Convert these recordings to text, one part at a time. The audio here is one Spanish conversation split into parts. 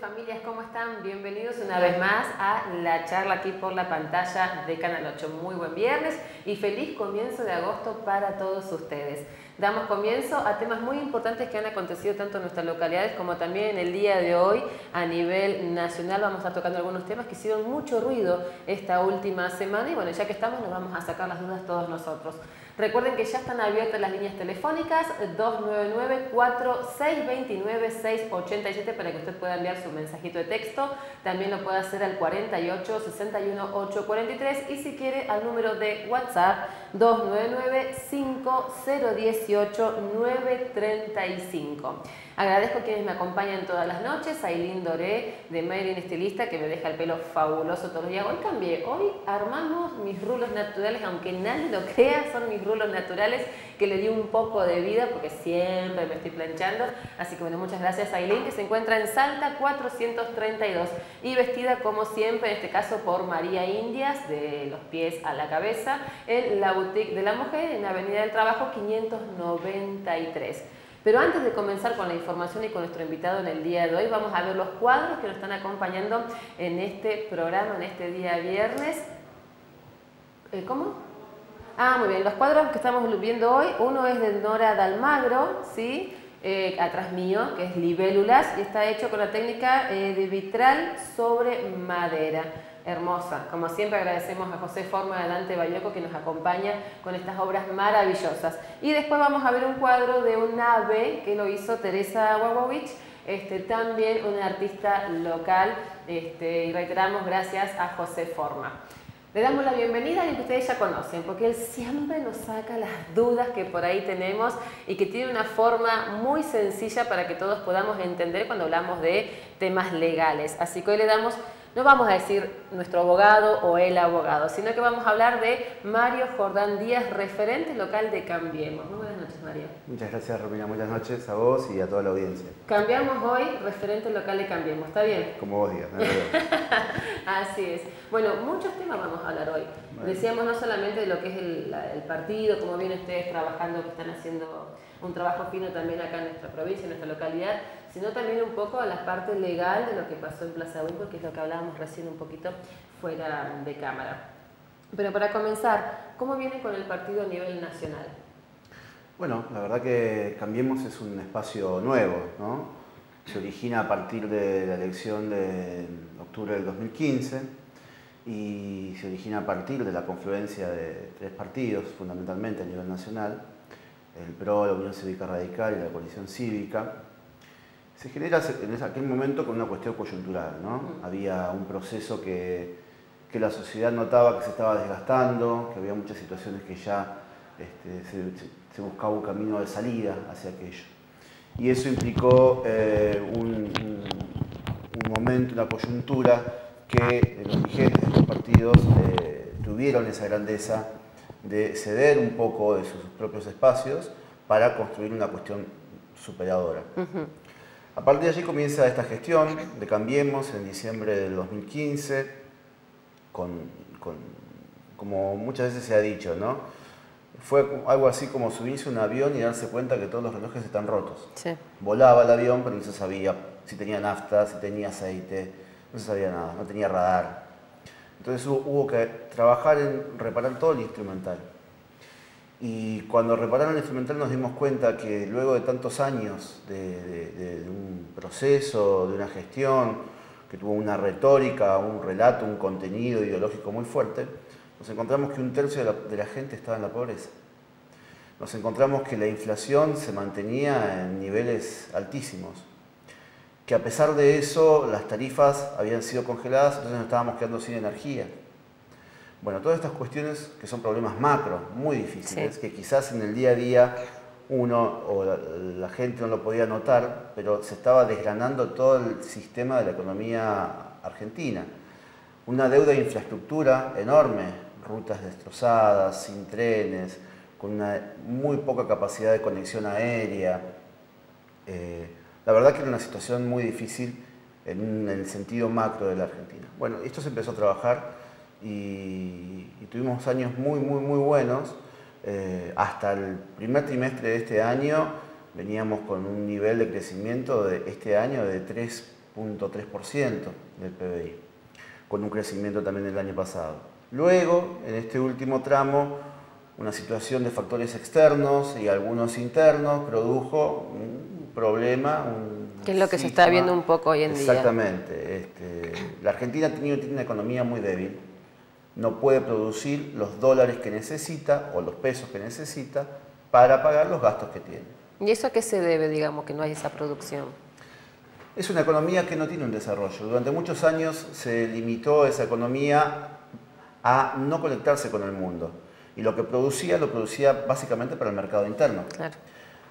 Familias, ¿cómo están? Bienvenidos una vez más a la charla aquí por la pantalla de Canal 8. Muy buen viernes y feliz comienzo de agosto para todos ustedes. Damos comienzo a temas muy importantes que han acontecido tanto en nuestras localidades como también en el día de hoy a nivel nacional. Vamos a estar tocando algunos temas que hicieron mucho ruido esta última semana y bueno, ya que estamos nos vamos a sacar las dudas todos nosotros. Recuerden que ya están abiertas las líneas telefónicas 299-4629-687 para que usted pueda enviar su mensajito de texto. También lo puede hacer al 48 61 843 y si quiere al número de WhatsApp 299-5018-935. Agradezco a quienes me acompañan todas las noches, a Ailín Doré de Maylin Estilista que me deja el pelo fabuloso todos los días. Hoy cambié, hoy armamos mis rulos naturales, aunque nadie lo crea, son mis rulos naturales que le di un poco de vida porque siempre me estoy planchando. Así que bueno, muchas gracias a Ailín que se encuentra en Salta 432 y vestida como siempre, en este caso por María Indias, de los pies a la cabeza, en la boutique de la mujer en Avenida del Trabajo 593. Pero antes de comenzar con la información y con nuestro invitado en el día de hoy, vamos a ver los cuadros que nos están acompañando en este programa, en este día viernes. ¿Cómo? Ah, muy bien, los cuadros que estamos viendo hoy, uno es de Nora Dalmagro, ¿sí? Atrás mío, que es libélulas, y está hecho con la técnica de vitral sobre madera. Hermosa. Como siempre agradecemos a José Forma de Dante Bayoco que nos acompaña con estas obras maravillosas. Y después vamos a ver un cuadro de un ave que lo hizo Teresa Wawowicz, también una artista local, y reiteramos gracias a José Forma. Le damos la bienvenida a alguien que ustedes ya conocen, porque él siempre nos saca las dudas que por ahí tenemos y que tiene una forma muy sencilla para que todos podamos entender cuando hablamos de temas legales. Así que hoy le damos... No vamos a decir nuestro abogado o el abogado, sino que vamos a hablar de Mario Jordán Díaz, referente local de Cambiemos. Muy buenas noches, Mario. Muchas gracias, Romina. Buenas noches a vos y a toda la audiencia. Cambiamos hoy, referente local de Cambiemos. ¿Está bien? Como vos digas, ¿no? Así es. Bueno, muchos temas vamos a hablar hoy. Vale. Decíamos no solamente de lo que es el partido, como vienen ustedes trabajando, que están haciendo un trabajo fino también acá en nuestra provincia, en nuestra localidad, sino también un poco a la parte legal de lo que pasó en Plaza Huico, que es lo que hablábamos recién un poquito fuera de cámara. Pero para comenzar, ¿cómo viene con el partido a nivel nacional? Bueno, la verdad que Cambiemos es un espacio nuevo, ¿no? Se origina a partir de la elección de octubre del 2015 y se origina a partir de la confluencia de tres partidos, fundamentalmente a nivel nacional, el PRO, la Unión Cívica Radical y la Coalición Cívica. Se genera en aquel momento con una cuestión coyuntural, ¿no? Había un proceso que la sociedad notaba que se estaba desgastando, que había muchas situaciones que ya se buscaba un camino de salida hacia aquello. Y eso implicó un momento, una coyuntura que los dirigentes de los partidos tuvieron esa grandeza de ceder un poco de sus propios espacios para construir una cuestión superadora. A partir de allí comienza esta gestión de Cambiemos en diciembre del 2015, como muchas veces se ha dicho, ¿no? Fue algo así como subirse a un avión y darse cuenta que todos los relojes están rotos. Sí. Volaba el avión, pero no se sabía si tenía nafta, si tenía aceite, no se sabía nada, no tenía radar. Entonces hubo que trabajar en reparar todo el instrumental. Y cuando repararon el instrumental nos dimos cuenta que luego de tantos años de un proceso, de una gestión, que tuvo una retórica, un relato, un contenido ideológico muy fuerte, nos encontramos que un tercio de la gente estaba en la pobreza. Nos encontramos que la inflación se mantenía en niveles altísimos, que a pesar de eso las tarifas habían sido congeladas, entonces nos estábamos quedando sin energía. Bueno, todas estas cuestiones que son problemas macro, muy difíciles, sí, que quizás en el día a día o la gente no lo podía notar, pero se estaba desgranando todo el sistema de la economía argentina. Una deuda de infraestructura enorme, rutas destrozadas, sin trenes, con una muy poca capacidad de conexión aérea. La verdad que era una situación muy difícil en el sentido macro de la Argentina. Bueno, esto se empezó a trabajar y tuvimos años muy buenos. Hasta el primer trimestre de este año veníamos con un nivel de crecimiento de este año de 3.3% del PBI, con un crecimiento también del año pasado. Luego, en este último tramo, una situación de factores externos y algunos internos produjo un problema, que es lo que se está viendo un poco hoy en día. Exactamente. La Argentina tiene una economía muy débil, no puede producir los dólares que necesita o los pesos que necesita para pagar los gastos que tiene. ¿Y eso a qué se debe, digamos, que no hay esa producción? Es una economía que no tiene un desarrollo. Durante muchos años se limitó esa economía a no conectarse con el mundo. Y lo que producía, lo producía básicamente para el mercado interno. Claro.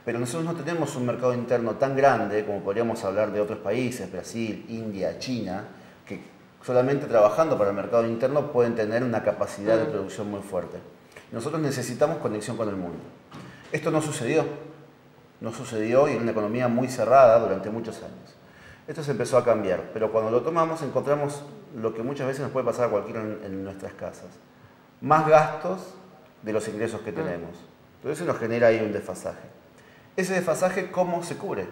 Pero nosotros no tenemos un mercado interno tan grande como podríamos hablar de otros países, Brasil, India, China, que solamente trabajando para el mercado interno pueden tener una capacidad de producción muy fuerte. Nosotros necesitamos conexión con el mundo. Esto no sucedió. No sucedió y era una economía muy cerrada durante muchos años. Esto se empezó a cambiar, pero cuando lo tomamos encontramos lo que muchas veces nos puede pasar a cualquiera en nuestras casas. Más gastos de los ingresos que tenemos. Entonces eso nos genera ahí un desfasaje. Ese desfasaje, ¿cómo se cubre?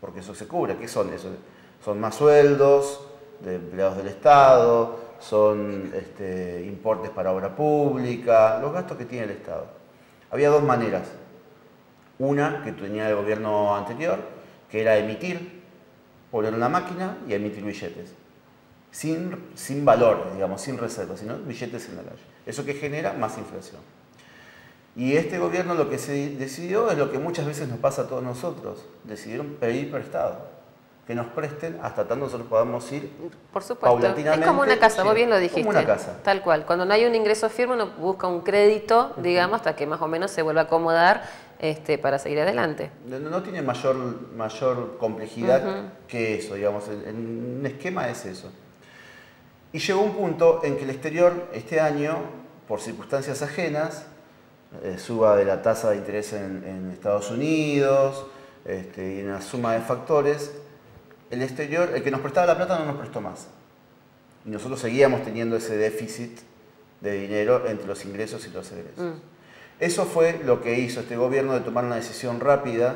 Porque eso se cubre. ¿Qué son eso? Son más sueldos de empleados del Estado, son importes para obra pública, los gastos que tiene el Estado. Había dos maneras. Una que tenía el gobierno anterior, que era emitir, poner una máquina y emitir billetes. Sin valor, digamos, sin reserva, sino billetes en la calle. Eso que genera más inflación. Y este gobierno lo que se decidió es lo que muchas veces nos pasa a todos nosotros. Decidieron pedir prestado, que nos presten hasta tanto nosotros podamos ir. Por supuesto, paulatinamente. Es como una casa, vos bien lo dijiste. Como una casa. Tal cual. Cuando no hay un ingreso firme uno busca un crédito, digamos, hasta que más o menos se vuelva a acomodar para seguir adelante. No tiene mayor complejidad que eso, digamos. En un esquema es eso. Y llegó un punto en que el exterior este año, por circunstancias ajenas, suba de la tasa de interés en Estados Unidos y una suma de factores, el exterior, el que nos prestaba la plata no nos prestó más. Y nosotros seguíamos teniendo ese déficit de dinero entre los ingresos y los egresos. Eso fue lo que hizo este gobierno de tomar una decisión rápida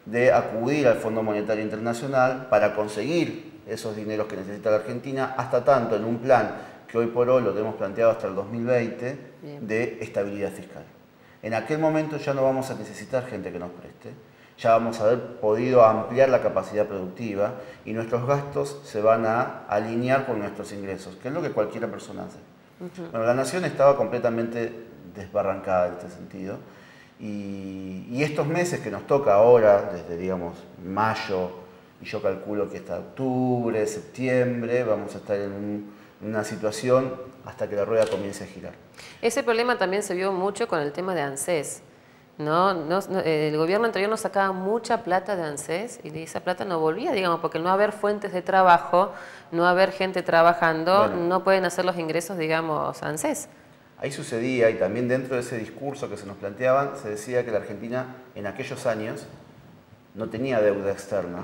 de acudir al Fondo Monetario Internacional para conseguir esos dineros que necesita la Argentina, hasta tanto en un plan que hoy por hoy lo tenemos planteado hasta el 2020 de estabilidad fiscal. En aquel momento ya no vamos a necesitar gente que nos preste, ya vamos a haber podido ampliar la capacidad productiva y nuestros gastos se van a alinear con nuestros ingresos, que es lo que cualquier persona hace. Bueno, la nación estaba completamente desbarrancada en este sentido y estos meses que nos toca ahora, desde digamos mayo, y yo calculo que hasta octubre, septiembre, vamos a estar en una situación hasta que la rueda comience a girar. Ese problema también se vio mucho con el tema de ANSES. El gobierno anterior nos sacaba mucha plata de ANSES y esa plata no volvía, digamos, porque al no haber fuentes de trabajo, no haber gente trabajando, no pueden hacer los ingresos, digamos, ANSES. Ahí sucedía, y también dentro de ese discurso que se nos planteaban, se decía que la Argentina en aquellos años no tenía deuda externa.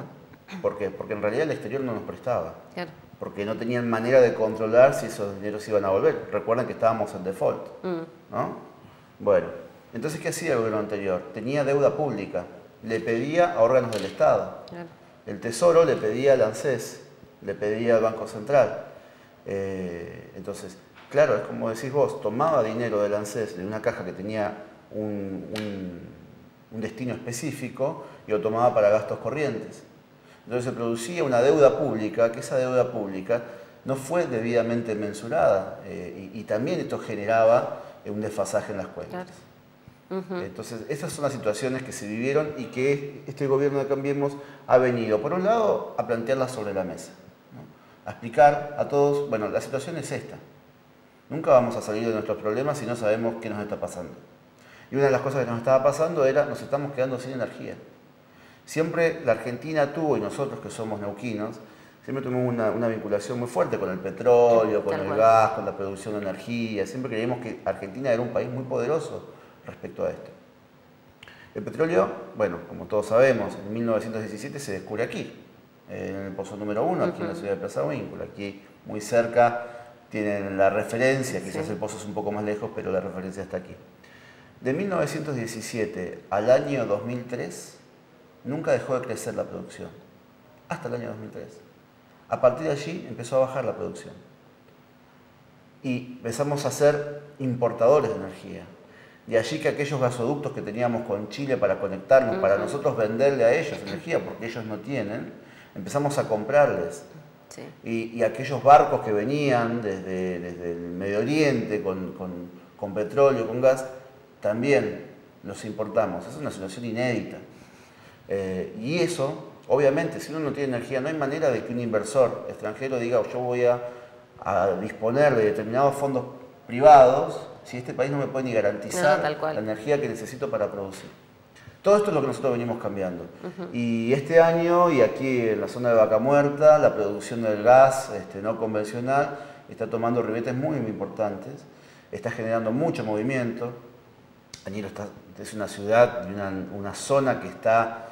¿Por qué? Porque en realidad el exterior no nos prestaba. Claro. Porque no tenían manera de controlar si esos dineros iban a volver. Recuerden que estábamos en default, ¿no? Bueno, entonces ¿qué hacía el gobierno anterior? Tenía deuda pública, le pedía a órganos del Estado. Claro. El Tesoro le pedía al ANSES, le pedía al Banco Central. Entonces, claro, es como decís vos, tomaba dinero del ANSES, de una caja que tenía un destino específico, y lo tomaba para gastos corrientes. Entonces se producía una deuda pública, que esa deuda pública no fue debidamente mensurada y también esto generaba un desfasaje en las cuentas. Claro. Entonces esas son las situaciones que se vivieron y que este gobierno de Cambiemos ha venido, por un lado, a plantearlas sobre la mesa, ¿no? A explicar a todos, bueno, la situación es esta. Nunca vamos a salir de nuestros problemas si no sabemos qué nos está pasando. Y Y una de las cosas que nos estaba pasando era, nos estamos quedando sin energía. Siempre la Argentina tuvo, y nosotros que somos neuquinos, siempre tuvimos una vinculación muy fuerte con el petróleo, con el gas, con la producción de energía. Siempre creímos que Argentina era un país muy poderoso respecto a esto. El petróleo, bueno, como todos sabemos, en 1917 se descubre aquí, en el pozo número 1, aquí en la ciudad de Plaza Huíncula. Aquí, muy cerca, tienen la referencia, quizás el pozo es un poco más lejos, pero la referencia está aquí. De 1917 al año 2003, nunca dejó de crecer la producción, hasta el año 2003. A partir de allí empezó a bajar la producción. Y empezamos a ser importadores de energía. De allí que aquellos gasoductos que teníamos con Chile para conectarnos, para nosotros venderle a ellos energía, porque ellos no tienen, empezamos a comprarles. Sí. Y aquellos barcos que venían desde el Medio Oriente con petróleo, con gas, también los importamos. Es una situación inédita. Y eso, obviamente, si uno no tiene energía, no hay manera de que un inversor extranjero diga, yo voy a disponer de determinados fondos privados si este país no me puede ni garantizar la energía que necesito para producir. Todo esto es lo que nosotros venimos cambiando. Y este año, y aquí en la zona de Vaca Muerta, la producción del gas no convencional está tomando ribetes muy importantes, está generando mucho movimiento. Añelo es una ciudad y una zona que está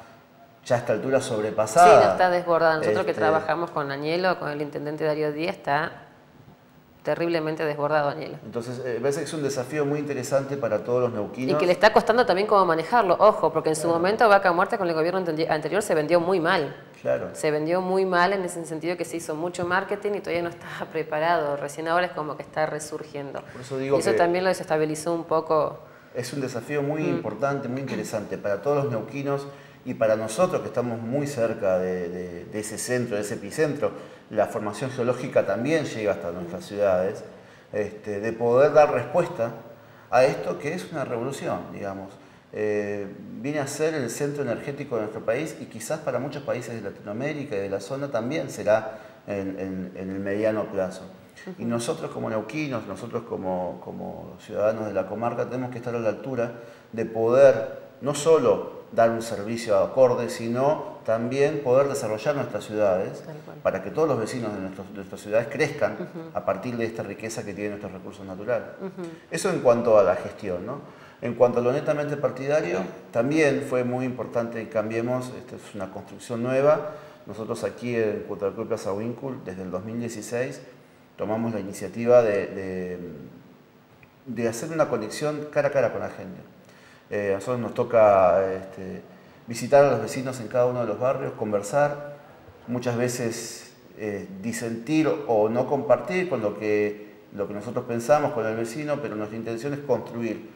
ya a esta altura sobrepasada. Sí, no está desbordada. Nosotros que trabajamos con Añelo, con el intendente Darío Díaz, está terriblemente desbordado Añelo. Entonces, me parece que es un desafío muy interesante para todos los neuquinos. Y que le está costando también cómo manejarlo, ojo, porque en su momento Vaca Muerta con el gobierno anterior se vendió muy mal. Claro. Se vendió muy mal en ese sentido que se hizo mucho marketing y todavía no estaba preparado. Recién ahora es como que está resurgiendo. Por eso digo y eso también lo desestabilizó un poco. Es un desafío muy importante, muy interesante para todos los neuquinos y para nosotros que estamos muy cerca de ese centro, de ese epicentro. La formación geológica también llega hasta nuestras ciudades, de poder dar respuesta a esto que es una revolución, digamos. Viene a ser el centro energético de nuestro país y quizás para muchos países de Latinoamérica y de la zona también será en el mediano plazo. Y nosotros como neuquinos, nosotros como ciudadanos de la comarca tenemos que estar a la altura de poder no solo dar un servicio acorde, sino también poder desarrollar nuestras ciudades para que todos los vecinos de nuestras ciudades crezcan a partir de esta riqueza que tienen nuestros recursos naturales. Eso en cuanto a la gestión, ¿no? En cuanto a lo netamente partidario, también fue muy importante que cambiemos, esta es una construcción nueva. Nosotros aquí en Cutralcó y Plaza Huíncul, desde el 2016, tomamos la iniciativa de hacer una conexión cara a cara con la gente. A nosotros nos toca visitar a los vecinos en cada uno de los barrios, conversar, muchas veces disentir o no compartir con lo que nosotros pensamos con el vecino, pero nuestra intención es construir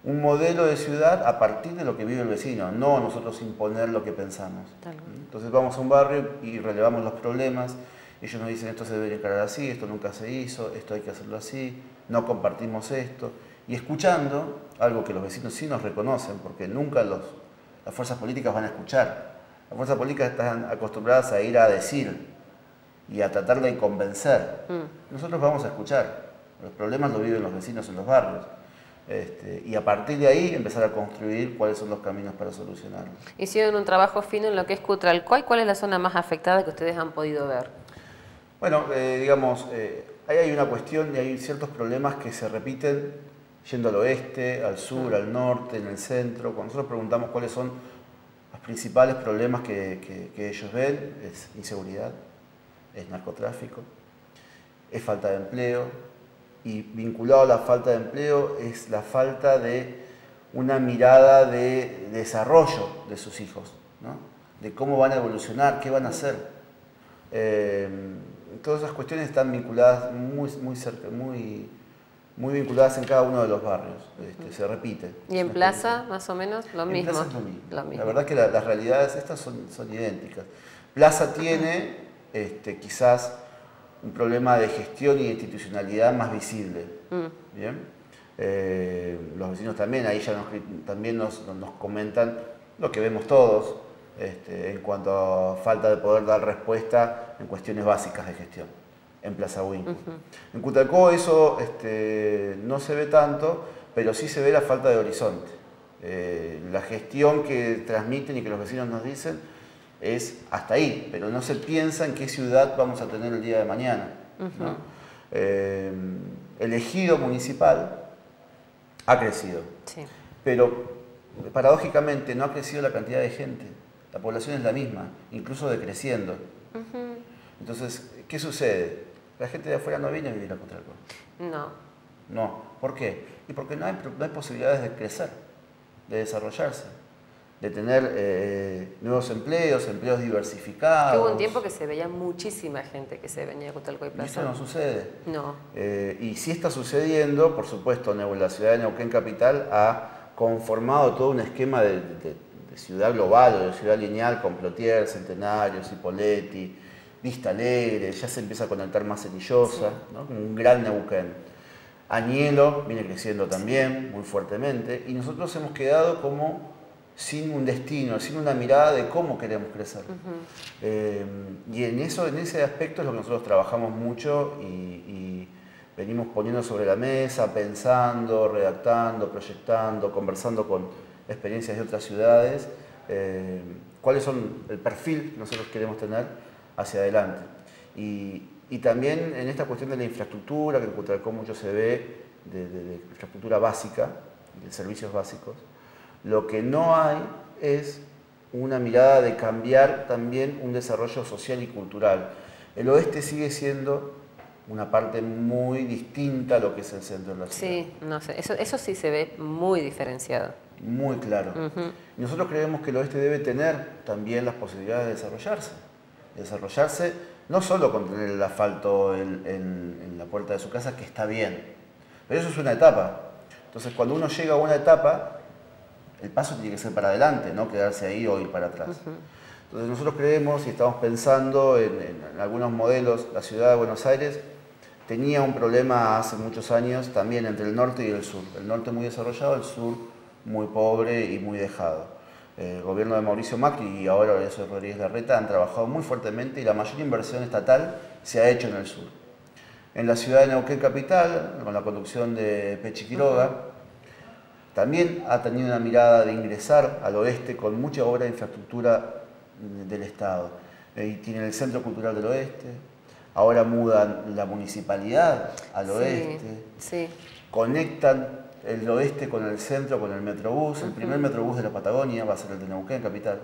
un modelo de ciudad a partir de lo que vive el vecino, no nosotros imponer lo que pensamos. Entonces vamos a un barrio y relevamos los problemas, ellos nos dicen esto se debe encarar así, esto nunca se hizo, esto hay que hacerlo así, no compartimos esto. Y escuchando, algo que los vecinos sí nos reconocen, porque nunca las fuerzas políticas van a escuchar. Las fuerzas políticas están acostumbradas a ir a decir y a tratar de convencer. Nosotros vamos a escuchar. Los problemas los viven los vecinos en los barrios. Y a partir de ahí empezar a construir cuáles son los caminos para solucionarlos. Hicieron un trabajo fino en lo que es Cutralcó. ¿Cuál es la zona más afectada que ustedes han podido ver? Bueno, digamos, ahí hay una cuestión y hay ciertos problemas que se repiten yendo al oeste, al sur, al norte, en el centro. Cuando nosotros preguntamos cuáles son los principales problemas que ellos ven, es inseguridad, es narcotráfico, es falta de empleo, y vinculado a la falta de empleo es la falta de una mirada de desarrollo de sus hijos, ¿no? De cómo van a evolucionar, qué van a hacer. Todas esas cuestiones están vinculadas muy cerca, muy vinculadas en cada uno de los barrios, se repite. ¿Y en Plaza, más o menos, lo mismo? En Plaza es lo mismo. La verdad que las realidades estas son idénticas. Plaza tiene quizás un problema de gestión y de institucionalidad más visible. ¿Bien? Los vecinos también, ahí ya nos comentan lo que vemos todos en cuanto a falta de poder dar respuesta en cuestiones básicas de gestión en Plaza Huíncul. En Cutralcó eso no se ve tanto, pero sí se ve la falta de horizonte. La gestión que transmiten y que los vecinos nos dicen es hasta ahí, pero no se piensa en qué ciudad vamos a tener el día de mañana, ¿no? El ejido municipal ha crecido, Sí. pero paradójicamente no ha crecido la cantidad de gente. La población es la misma, incluso decreciendo. Entonces, ¿qué sucede? La gente de afuera no viene a vivir a Cutralcó. No. No. ¿Por qué? Y porque no hay posibilidades de crecer, de desarrollarse, de tener nuevos empleos diversificados. Que hubo un tiempo que se veía muchísima gente que se venía a Cutralcó y Y Plaza. eso no sucede. No. Y sí está sucediendo, por supuesto, la ciudad de Neuquén Capital ha conformado todo un esquema de ciudad global o de ciudad lineal con Plotier, Centenario, Cipolletti, Vista Alegre, ya se empieza a conectar más Cerillosa, Sí. ¿no? Un gran Neuquén. Añelo viene creciendo también muy fuertemente y nosotros hemos quedado como sin un destino, sin una mirada de cómo queremos crecer. Y en ese aspecto es lo que nosotros trabajamos mucho y venimos poniendo sobre la mesa, pensando, redactando, proyectando, conversando con experiencias de otras ciudades, cuáles son el perfil que nosotros queremos tener hacia adelante. Y también en esta cuestión de la infraestructura, que en Cutralcó mucho se ve, de infraestructura básica, de servicios básicos, lo que no hay es una mirada de cambiar también un desarrollo social y cultural. El oeste sigue siendo una parte muy distinta a lo que es el centro de la ciudad. Sí, no sé, eso sí se ve muy diferenciado. Muy claro. Y nosotros creemos que el oeste debe tener también las posibilidades de desarrollarse no solo con tener el asfalto en la puerta de su casa, que está bien, pero eso es una etapa. Entonces, cuando uno llega a una etapa, el paso tiene que ser para adelante, no quedarse ahí o ir para atrás. Entonces, nosotros creemos y estamos pensando en algunos modelos. La ciudad de Buenos Aires tenía un problema hace muchos años también entre el norte y el sur. El norte muy desarrollado, el sur muy pobre y muy dejado. El gobierno de Mauricio Macri y ahora Horacio Rodríguez Larreta han trabajado muy fuertemente y la mayor inversión estatal se ha hecho en el sur. En la ciudad de Neuquén Capital, con la conducción de Pechi Quiroga, también ha tenido una mirada de ingresar al oeste con mucha obra de infraestructura del Estado. Y tienen el Centro Cultural del Oeste, ahora mudan la municipalidad al oeste, Sí. conectan el oeste con el centro, con el Metrobús. El primer Metrobús de la Patagonia va a ser el de Neuquén Capital.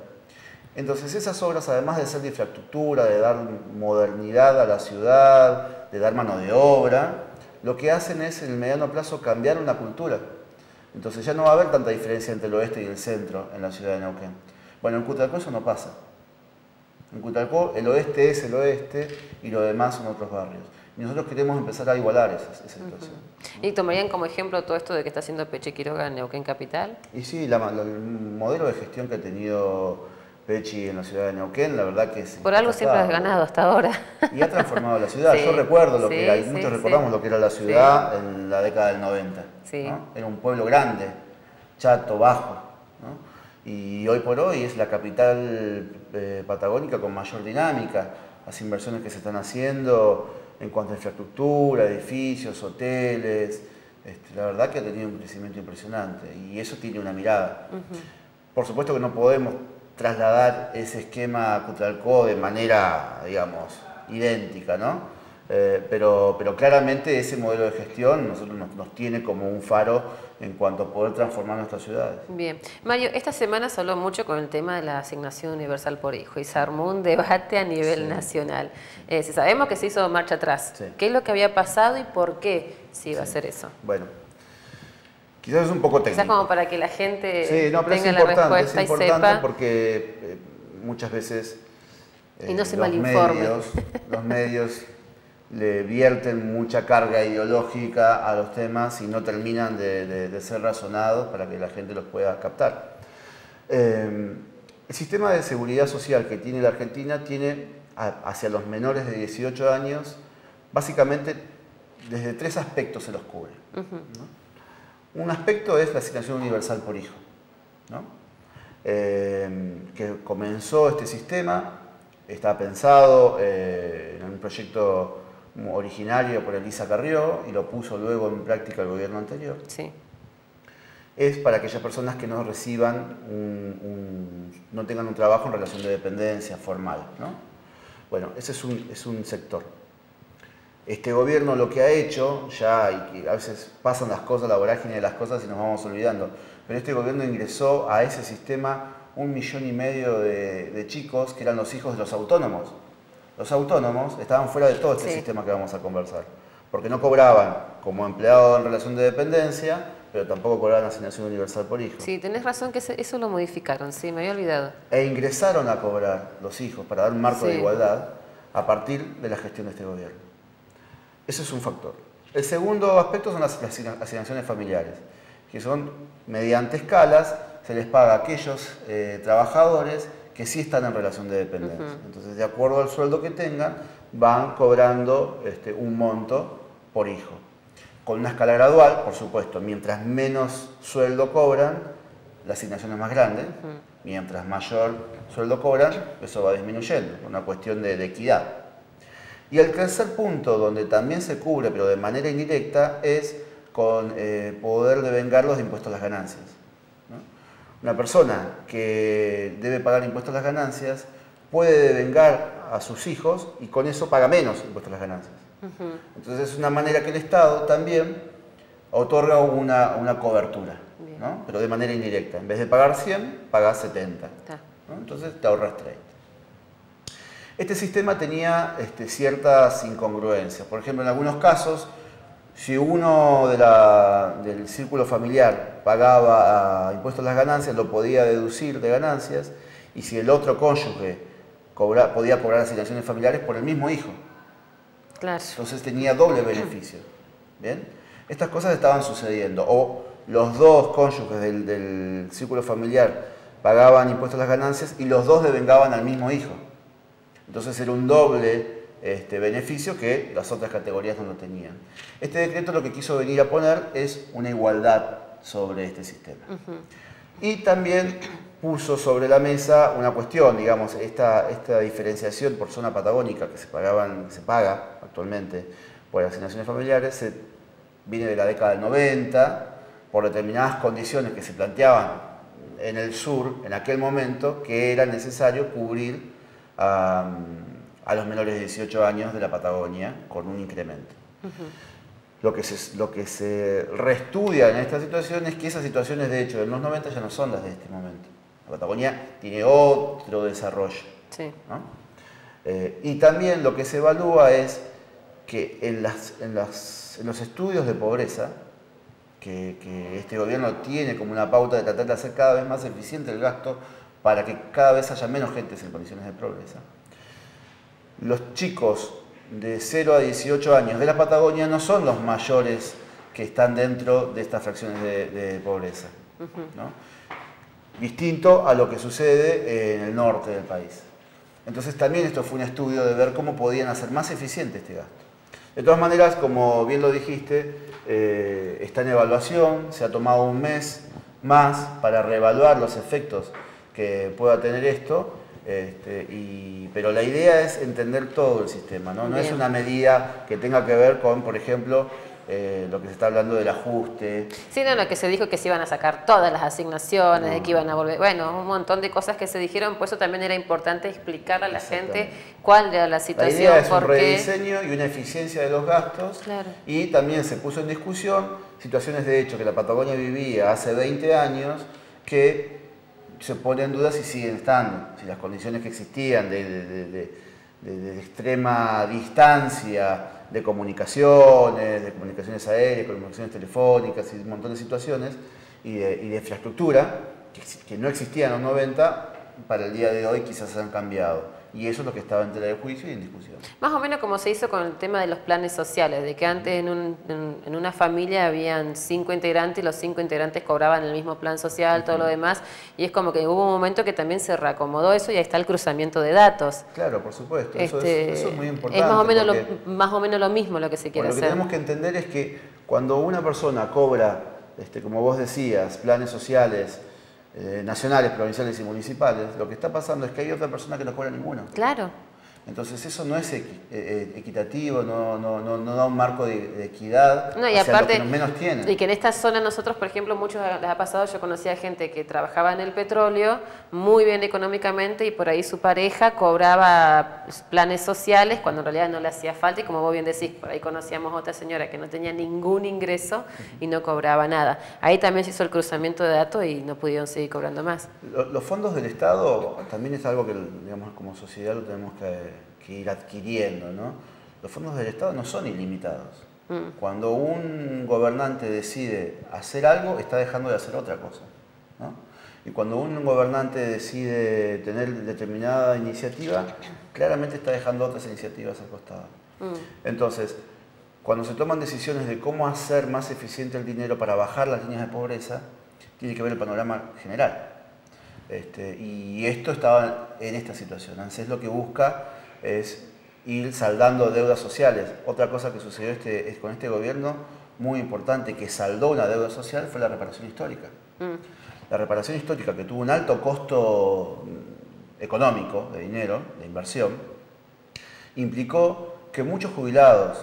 Entonces esas obras, además de ser de infraestructura, de dar modernidad a la ciudad, de dar mano de obra, lo que hacen es en el mediano plazo cambiar una cultura. Entonces ya no va a haber tanta diferencia entre el oeste y el centro en la ciudad de Neuquén. Bueno, en Cutralcó eso no pasa. En Cutralcó el oeste es el oeste y lo demás son otros barrios. Y nosotros queremos empezar a igualar esa situación. ¿Y tomarían como ejemplo todo esto de que está haciendo Pechi Quiroga en Neuquén Capital? Y sí, el modelo de gestión que ha tenido Pechi en la ciudad de Neuquén, la verdad que es... Por algo siempre has ganado hasta ahora. Y ha transformado la ciudad. Sí, Yo recuerdo lo sí, que era, y sí, muchos sí. recordamos lo que era la ciudad en la década del 90. Sí. ¿No? Era un pueblo grande, chato, bajo, ¿no? Y hoy por hoy es la capital patagónica con mayor dinámica. Las inversiones que se están haciendo en cuanto a infraestructura, edificios, hoteles, la verdad que ha tenido un crecimiento impresionante y eso tiene una mirada. Por supuesto que no podemos trasladar ese esquema a Cutralcó de manera, digamos, idéntica, ¿no? Pero claramente ese modelo de gestión nos tiene como un faro en cuanto a poder transformar nuestras ciudades. Bien. Mario, esta semana se habló mucho con el tema de la asignación universal por hijo y se armó un debate a nivel nacional. Sabemos que se hizo marcha atrás. Sí. ¿Qué es lo que había pasado y por qué se iba a hacer eso? Bueno, quizás es un poco técnico. Quizás como para que la gente tenga la es respuesta y importante sepa. Porque muchas veces Y no se malinforme. los medios le vierten mucha carga ideológica a los temas y no terminan de ser razonados para que la gente los pueda captar. El sistema de seguridad social que tiene la Argentina tiene hacia los menores de 18 años, básicamente desde 3 aspectos se los cubre, ¿no? Un aspecto es la asignación universal por hijo, ¿no? Que comenzó este sistema, está pensado en un proyecto originario por Elisa Carrió y lo puso luego en práctica el gobierno anterior. Sí. es para aquellas personas que no reciban no tengan un trabajo en relación de dependencia formal, ¿no? Bueno, ese es un sector. Este gobierno lo que ha hecho, ya, y que a veces pasan las cosas, la vorágine de las cosas y nos vamos olvidando, pero este gobierno ingresó a ese sistema 1,5 millones de chicos que eran los hijos de los autónomos. Los autónomos estaban fuera de todo este sistema que vamos a conversar, porque no cobraban como empleado en relación de dependencia, pero tampoco cobraban asignación universal por hijo. Sí, tenés razón que eso lo modificaron, sí, me había olvidado. E ingresaron a cobrar los hijos para dar un marco de igualdad a partir de la gestión de este gobierno. Ese es un factor. El segundo aspecto son las asignaciones familiares, que son mediante escalas, se les paga a aquellos trabajadores que sí están en relación de dependencia. Entonces, de acuerdo al sueldo que tengan, van cobrando un monto por hijo. Con una escala gradual, por supuesto, mientras menos sueldo cobran, la asignación es más grande, mientras mayor sueldo cobran, eso va disminuyendo, una cuestión de equidad. Y el tercer punto, donde también se cubre, pero de manera indirecta, es con poder devengar los impuestos a las ganancias, ¿no? Una persona que debe pagar impuestos a las ganancias puede devengar a sus hijos y con eso paga menos impuestos a las ganancias. Entonces es una manera que el Estado también otorga una cobertura, ¿no? Pero de manera indirecta. En vez de pagar 100, pagas 70. ¿No? Entonces te ahorras 30. Este sistema tenía ciertas incongruencias. Por ejemplo, en algunos casos, si uno del círculo familiar pagaba impuestos a las ganancias, lo podía deducir de ganancias, y si el otro cónyuge podía cobrar asignaciones familiares por el mismo hijo. Claro. Entonces tenía doble beneficio. ¿Bien? Estas cosas estaban sucediendo. O los dos cónyuges del círculo familiar pagaban impuestos a las ganancias y los dos devengaban al mismo hijo. Entonces era un doble beneficio que las otras categorías no lo tenían. Este decreto lo que quiso venir a poner es una igualdad sobre este sistema. Y también puso sobre la mesa una cuestión, digamos, esta diferenciación por zona patagónica que se paga actualmente por asignaciones familiares, viene de la década del 90, por determinadas condiciones que se planteaban en el sur, en aquel momento, que era necesario cubrir a los menores de 18 años de la Patagonia con un incremento. Lo que se reestudia en esta situación es que esas situaciones, de hecho, en los 90 ya no son las de este momento. La Patagonia tiene otro desarrollo, ¿no? Y también lo que se evalúa es que en los estudios de pobreza, que este gobierno tiene como una pauta de tratar de hacer cada vez más eficiente el gasto para que cada vez haya menos gente en condiciones de pobreza, los chicos de 0 a 18 años de la Patagonia no son los mayores que están dentro de estas fracciones de pobreza, ¿no? Distinto a lo que sucede en el norte del país. Entonces también esto fue un estudio de ver cómo podían hacer más eficiente este gasto. De todas maneras, como bien lo dijiste, está en evaluación, se ha tomado un mes más para reevaluar los efectos que pueda tener esto, pero la idea es entender todo el sistema, ¿no? No es una medida que tenga que ver con, por ejemplo, lo que se está hablando del ajuste. Sí, no, lo que se dijo que se iban a sacar todas las asignaciones, de que iban a volver, bueno, un montón de cosas que se dijeron, por eso también era importante explicarle a la gente cuál era la situación. La idea es un rediseño y una eficiencia de los gastos, y también se puso en discusión situaciones de hecho que la Patagonia vivía hace 20 años que se pone en duda si siguen estando, si las condiciones que existían de extrema distancia, de comunicaciones aéreas, comunicaciones telefónicas y un montón de situaciones y de infraestructura que no existían en los 90, para el día de hoy quizás han cambiado. Y eso es lo que estaba en tela de juicio y en discusión. Más o menos como se hizo con el tema de los planes sociales, de que antes en una familia habían 5 integrantes y los 5 integrantes cobraban el mismo plan social, todo lo demás, y es como que hubo un momento que también se reacomodó eso y ahí está el cruzamiento de datos. Claro, por supuesto, eso es muy importante. Es más o menos lo mismo lo que se quiere hacer. Lo que tenemos que entender es que cuando una persona cobra, como vos decías, planes sociales, nacionales, provinciales y municipales, lo que está pasando es que hay otra persona que no cobra ninguno. Claro. Entonces eso no es equitativo, no da un marco de equidad no, y hacia aparte, los que menos tienen. Y que en esta zona nosotros, por ejemplo, muchos les ha pasado, yo conocía gente que trabajaba en el petróleo muy bien económicamente y por ahí su pareja cobraba planes sociales cuando en realidad no le hacía falta y como vos bien decís, por ahí conocíamos a otra señora que no tenía ningún ingreso y no cobraba nada. Ahí también se hizo el cruzamiento de datos y no pudieron seguir cobrando más. Los fondos del Estado también es algo que, digamos, como sociedad lo tenemos que ir adquiriendo, ¿no? Los fondos del Estado no son ilimitados. Cuando un gobernante decide hacer algo, está dejando de hacer otra cosa, ¿no? Y cuando un gobernante decide tener determinada iniciativa, claramente está dejando otras iniciativas al costado. Entonces, cuando se toman decisiones de cómo hacer más eficiente el dinero para bajar las líneas de pobreza, tiene que ver el panorama general. Y esto estaba en esta situación. ANSES lo que busca es ir saldando deudas sociales. Otra cosa que sucedió con este gobierno, muy importante, que saldó una deuda social, fue la reparación histórica. La reparación histórica, que tuvo un alto costo económico, de dinero, de inversión, implicó que muchos jubilados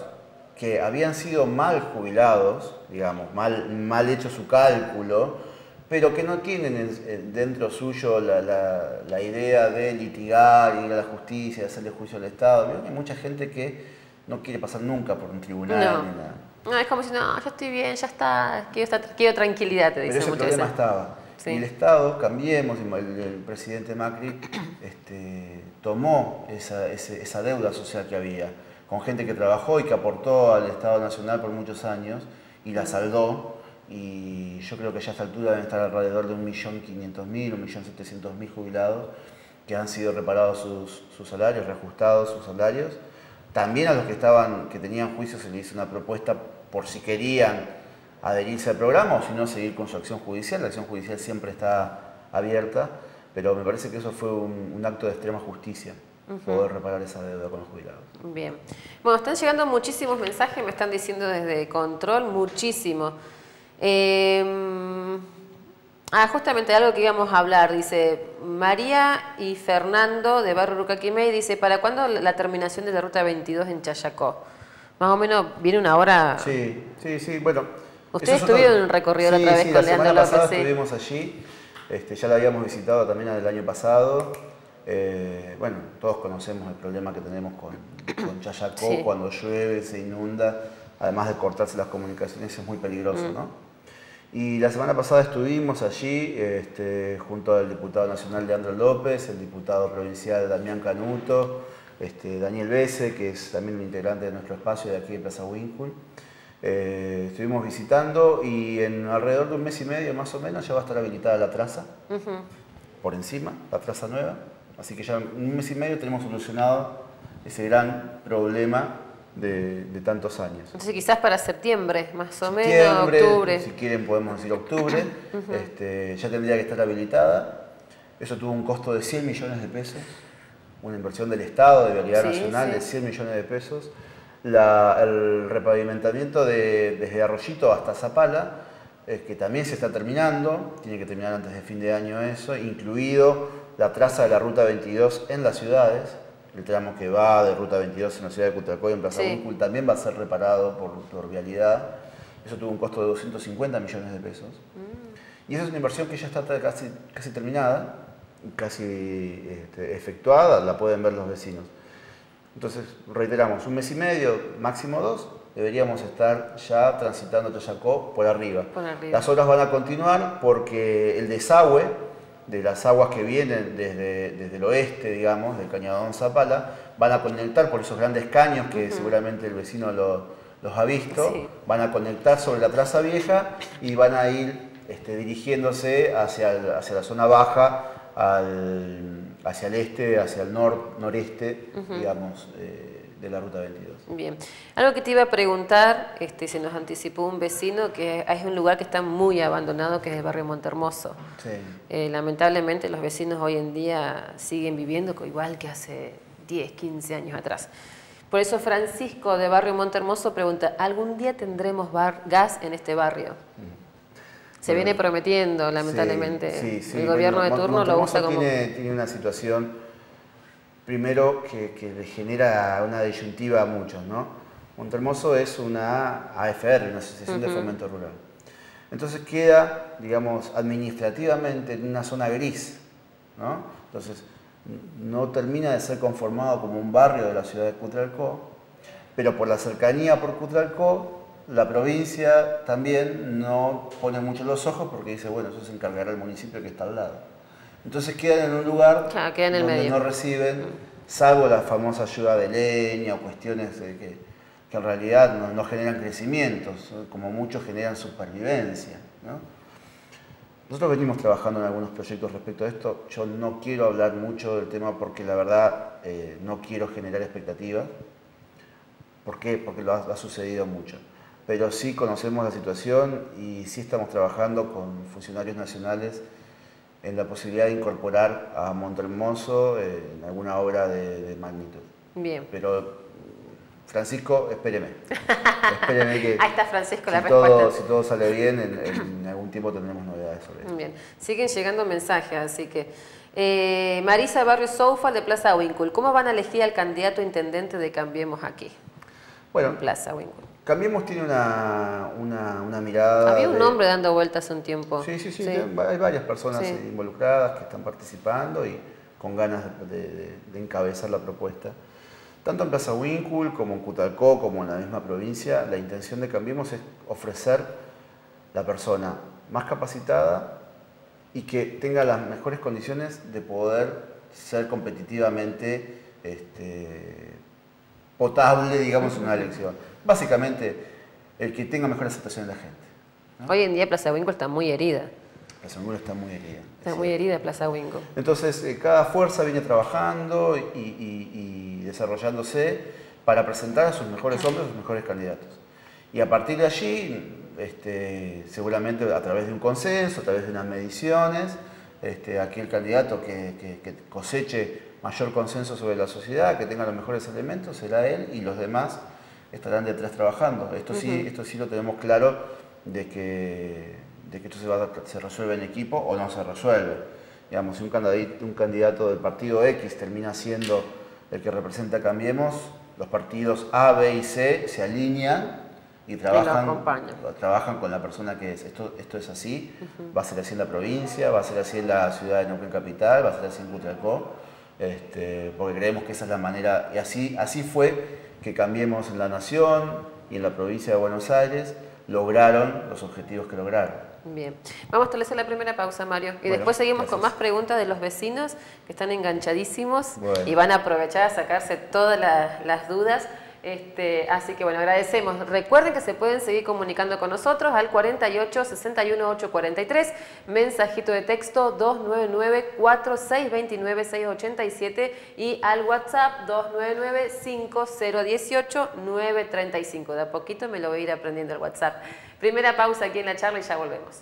que habían sido mal jubilados, digamos, mal hecho su cálculo, pero que no tienen dentro suyo la idea de litigar, ir a la justicia, de hacerle juicio al Estado. Hay mucha gente que no quiere pasar nunca por un tribunal ni nada. No, es como si, no, yo estoy bien, ya está, quiero tranquilidad, te dicen muchas veces. Pero ese problema estaba. Sí. Y el Estado, Cambiemos, el presidente Macri tomó esa deuda social que había, con gente que trabajó y que aportó al Estado Nacional por muchos años, y la saldó. Y yo creo que ya a esta altura deben estar alrededor de 1.500.000, 1.700.000 jubilados que han sido reparados sus salarios, reajustados sus salarios. También a los que tenían juicio se les hizo una propuesta por si querían adherirse al programa o si no seguir con su acción judicial. La acción judicial siempre está abierta, pero me parece que eso fue un acto de extrema justicia, poder reparar esa deuda con los jubilados. Bien. Bueno, están llegando muchísimos mensajes, me están diciendo desde Control, muchísimo. Justamente algo que íbamos a hablar, dice María y Fernando de Barrio Rucaquimay, dice, ¿para cuándo la terminación de la Ruta 22 en Chayacó? Más o menos viene una hora. Sí, bueno. Ustedes estuvieron en un recorrido la otra vez con Leandro López. La semana pasada estuvimos allí, ya la habíamos visitado también el año pasado. Bueno, todos conocemos el problema que tenemos con Chayacó, cuando llueve, se inunda, además de cortarse las comunicaciones es muy peligroso, ¿no? Y la semana pasada estuvimos allí junto al diputado nacional Leandro López, el diputado provincial Damián Canuto, Daniel Bese, que es también un integrante de nuestro espacio de aquí de Plaza Winkle. Estuvimos visitando y en alrededor de un mes y medio más o menos ya va a estar habilitada la traza, por encima, la traza nueva. Así que ya en un mes y medio tenemos solucionado ese gran problema de tantos años. Entonces quizás para septiembre, más o menos, octubre. Si quieren podemos decir octubre, ya tendría que estar habilitada. Eso tuvo un costo de 100 millones de pesos, una inversión del Estado, de Vialidad Nacional, de 100 millones de pesos. El repavimentamiento desde Arroyito hasta Zapala, que también se está terminando, tiene que terminar antes de fin de año eso, incluido la traza de la Ruta 22 en las ciudades. El tramo que va de Ruta 22 en la ciudad de Cutralcó y en Plaza Winkle también va a ser reparado por Vialidad. Eso tuvo un costo de 250 millones de pesos. Y esa es una inversión que ya está casi terminada, casi efectuada, la pueden ver los vecinos. Entonces, reiteramos, un mes y medio, máximo 2, deberíamos estar ya transitando Chayacó por arriba. Las obras van a continuar porque el desagüe de las aguas que vienen desde el oeste, digamos, del Cañadón Zapala, van a conectar por esos grandes caños que seguramente el vecino los ha visto, van a conectar sobre la traza vieja y van a ir dirigiéndose hacia la zona baja, hacia el este, hacia el noreste, digamos, de la Ruta 22. Bien. Algo que te iba a preguntar, se nos anticipó un vecino, que es un lugar que está muy abandonado, que es el barrio Montehermoso. Sí. Lamentablemente los vecinos hoy en día siguen viviendo igual que hace 10, 15 años atrás. Por eso Francisco de Barrio Montehermoso pregunta, ¿algún día tendremos gas en este barrio? Se viene prometiendo, lamentablemente. El gobierno de turno lo usa como... Tiene una situación primero que le genera una disyuntiva a muchos, ¿no? Montehermoso es una AFR, una Asociación de Fomento Rural. Entonces queda, digamos, administrativamente en una zona gris, ¿no? Entonces no termina de ser conformado como un barrio de la ciudad de Cutralcó, pero por la cercanía por Cutralcó, la provincia también no pone mucho los ojos porque dice, bueno, eso se encargará el municipio que está al lado. Entonces quedan en un lugar donde medio. No reciben, salvo la famosa ayuda de leña o cuestiones que en realidad no generan crecimientos, como muchos generan supervivencia, ¿no? Nosotros venimos trabajando en algunos proyectos respecto a esto. Yo no quiero hablar mucho del tema porque la verdad no quiero generar expectativas. ¿Por qué? Porque ha sucedido mucho. Pero sí conocemos la situación y sí estamos trabajando con funcionarios nacionales en la posibilidad de incorporar a Montehermoso en alguna obra de magnitud. Bien. Pero Francisco, espéreme. Espéreme que ahí está Francisco, la respuesta. Si todo sale bien, en algún tiempo tendremos novedades sobre esto. Bien. Siguen llegando mensajes, así que... Marisa Barrio Soufa de Plaza Winkle. ¿Cómo van a elegir al candidato intendente de Cambiemos aquí? Bueno, en Plaza Winkle. Cambiemos tiene una mirada... Había un nombre dando vueltas hace un tiempo. Sí. Hay varias personas involucradas que están participando y con ganas de encabezar la propuesta. Tanto en Plaza Winkle como en Cutralcó, como en la misma provincia, la intención de Cambiemos es ofrecer la persona más capacitada y que tenga las mejores condiciones de poder ser competitivamente potable, digamos, en una elección. Básicamente, el que tenga mejor aceptación de la gente, ¿no? Hoy en día Plaza Winkle está muy herida. Plaza Winkle está muy herida. Está muy herida Plaza Winkle. Entonces, cada fuerza viene trabajando y desarrollándose para presentar a sus mejores hombres, a sus mejores candidatos. Y a partir de allí, seguramente a través de un consenso, a través de unas mediciones, aquel candidato que coseche mayor consenso sobre la sociedad, que tenga los mejores elementos, será él y los demás estarán detrás trabajando. Esto sí lo tenemos claro de que esto se resuelve en equipo o no se resuelve. Digamos, si un candidato del partido X termina siendo el que representa Cambiemos, los partidos A, B y C se alinean y trabajan con la persona que es. Esto es así, va a ser así en la provincia, va a ser así en la ciudad de Neuquén Capital, va a ser así en Cutralcó, porque creemos que esa es la manera, y así fue que Cambiemos en la Nación y en la provincia de Buenos Aires lograron los objetivos que lograron. Bien, vamos a establecer la primera pausa, Mario, y después seguimos con más preguntas de los vecinos que están enganchadísimos y van a aprovechar a sacarse todas las dudas. Así que bueno, agradecemos. Recuerden que se pueden seguir comunicando con nosotros al 48 61 843, mensajito de texto 299 4629 687 y al WhatsApp 299 5018 935. De a poquito me lo voy a ir aprendiendo el WhatsApp. Primera pausa aquí en la charla y ya volvemos.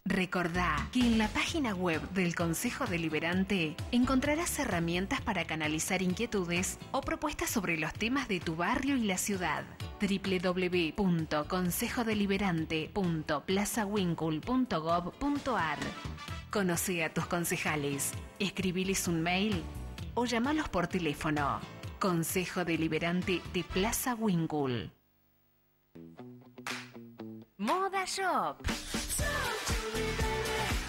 Recordá que en la página web del Consejo Deliberante encontrarás herramientas para canalizar inquietudes o propuestas sobre los temas de tu barrio y la ciudad. www.consejodeliberante.plazawinkle.gov.ar. Conoce a tus concejales, escribiles un mail o llamalos por teléfono. Consejo Deliberante de Plaza Winkle. Moda Shop.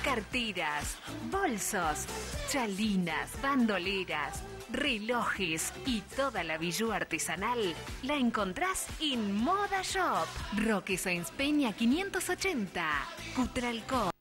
carteras, bolsos, chalinas, bandoleras, relojes y toda la bijú artesanal la encontrás en Moda Shop. Roque Sáenz Peña 580, Cutralcó.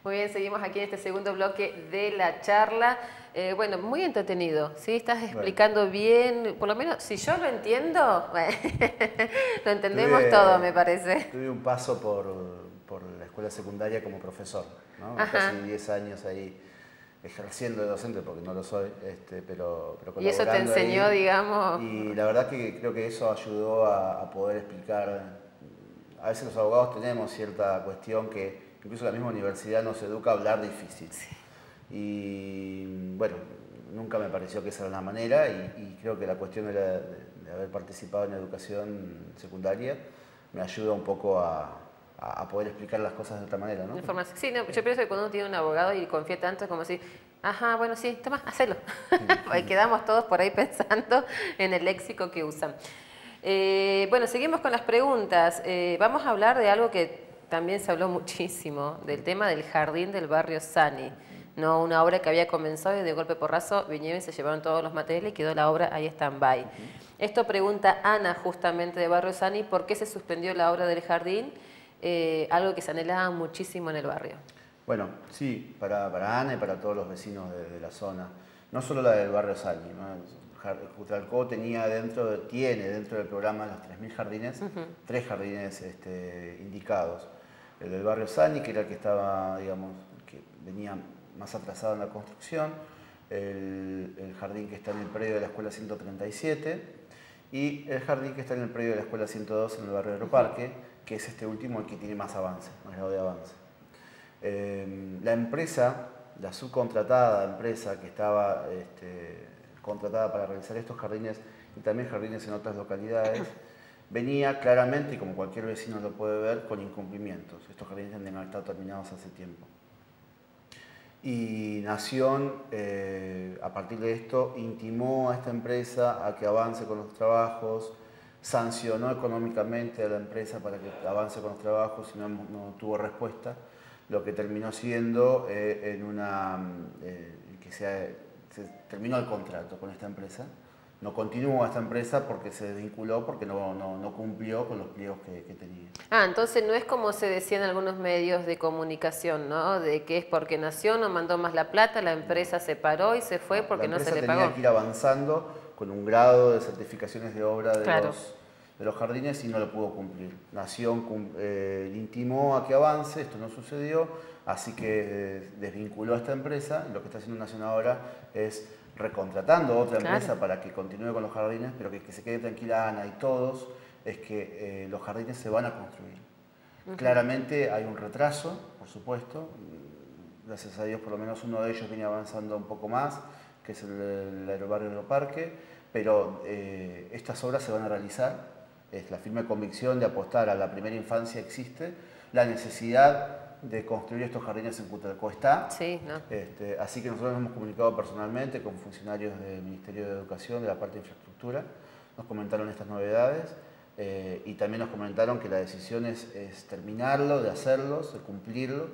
Muy bien, seguimos aquí en este segundo bloque de la charla. Bueno, muy entretenido, ¿sí? Estás explicando bien, por lo menos si yo lo entiendo, lo entendemos todo, me parece. Tuve un paso por la escuela secundaria como profesor, ¿no? Casi 10 años ahí ejerciendo de docente, porque no lo soy, pero ¿Y eso te enseñó, ahí, digamos? Y la verdad que creo que eso ayudó a poder explicar. A veces los abogados tenemos cierta cuestión que incluso la misma universidad nos educa a hablar difícil. Sí. Y bueno, nunca me pareció que esa era la manera y creo que la cuestión de haber participado en educación secundaria me ayuda un poco a poder explicar las cosas de otra manera, ¿no? Sí, no, yo pienso que cuando uno tiene un abogado y confía tanto, es como si, ajá, bueno, sí, toma, hacelo. Y quedamos todos por ahí pensando en el léxico que usan. Bueno, seguimos con las preguntas. Vamos a hablar de algo que también se habló muchísimo, del tema del jardín del barrio Sani, ¿no? Una obra que había comenzado y de golpe porrazo vinieron y se llevaron todos los materiales y quedó la obra ahí stand-by. Esto pregunta Ana justamente de Barrio Sani, ¿por qué se suspendió la obra del jardín? Algo que se anhelaba muchísimo en el barrio. Bueno, sí, para Ana y para todos los vecinos de la zona, no solo la del barrio Sani, ¿no? Cutralcó tiene dentro del programa los 3.000 jardines, 3 jardines indicados. El del barrio Sani, que era el que estaba, digamos, que venía más atrasado en la construcción, el jardín que está en el predio de la Escuela 137 y el jardín que está en el predio de la Escuela 102 en el barrio Aeroparque, que es este último el que tiene más avance, más grado de avance. La empresa, la subcontratada empresa que estaba contratada para realizar estos jardines y también jardines en otras localidades, venía claramente, y como cualquier vecino lo puede ver, con incumplimientos. Estos jardines tendrían que haber estado terminados hace tiempo. Y Nación, a partir de esto, intimó a esta empresa a que avance con los trabajos, sancionó económicamente a la empresa para que avance con los trabajos y no tuvo respuesta, lo que terminó siendo se terminó el contrato con esta empresa. No continuó esta empresa porque se desvinculó, porque no cumplió con los pliegos que tenía. Entonces no es como se decía en algunos medios de comunicación, ¿no? De que es porque Nación no mandó más la plata, la empresa se paró y se fue porque no se le pagó. La empresa tenía que ir avanzando con un grado de certificaciones de obra de los jardines y no lo pudo cumplir. Nación le intimó a que avance, esto no sucedió, así que desvinculó a esta empresa. Y lo que está haciendo Nación ahora es recontratando a otra empresa para que continúe con los jardines, pero que se quede tranquila Ana y todos, es que los jardines se van a construir. Claramente hay un retraso, por supuesto. Gracias a Dios por lo menos uno de ellos viene avanzando un poco más, que es el Aerobarrio Aeroparque, pero estas obras se van a realizar. Es la firme convicción de apostar a la primera infancia existe, la necesidad de construir estos jardines en Cutralcó está. Sí, ¿no? Así que nosotros nos hemos comunicado personalmente con funcionarios del Ministerio de Educación, de la parte de infraestructura, nos comentaron estas novedades y también nos comentaron que la decisión es terminarlo, de hacerlos, de cumplirlo,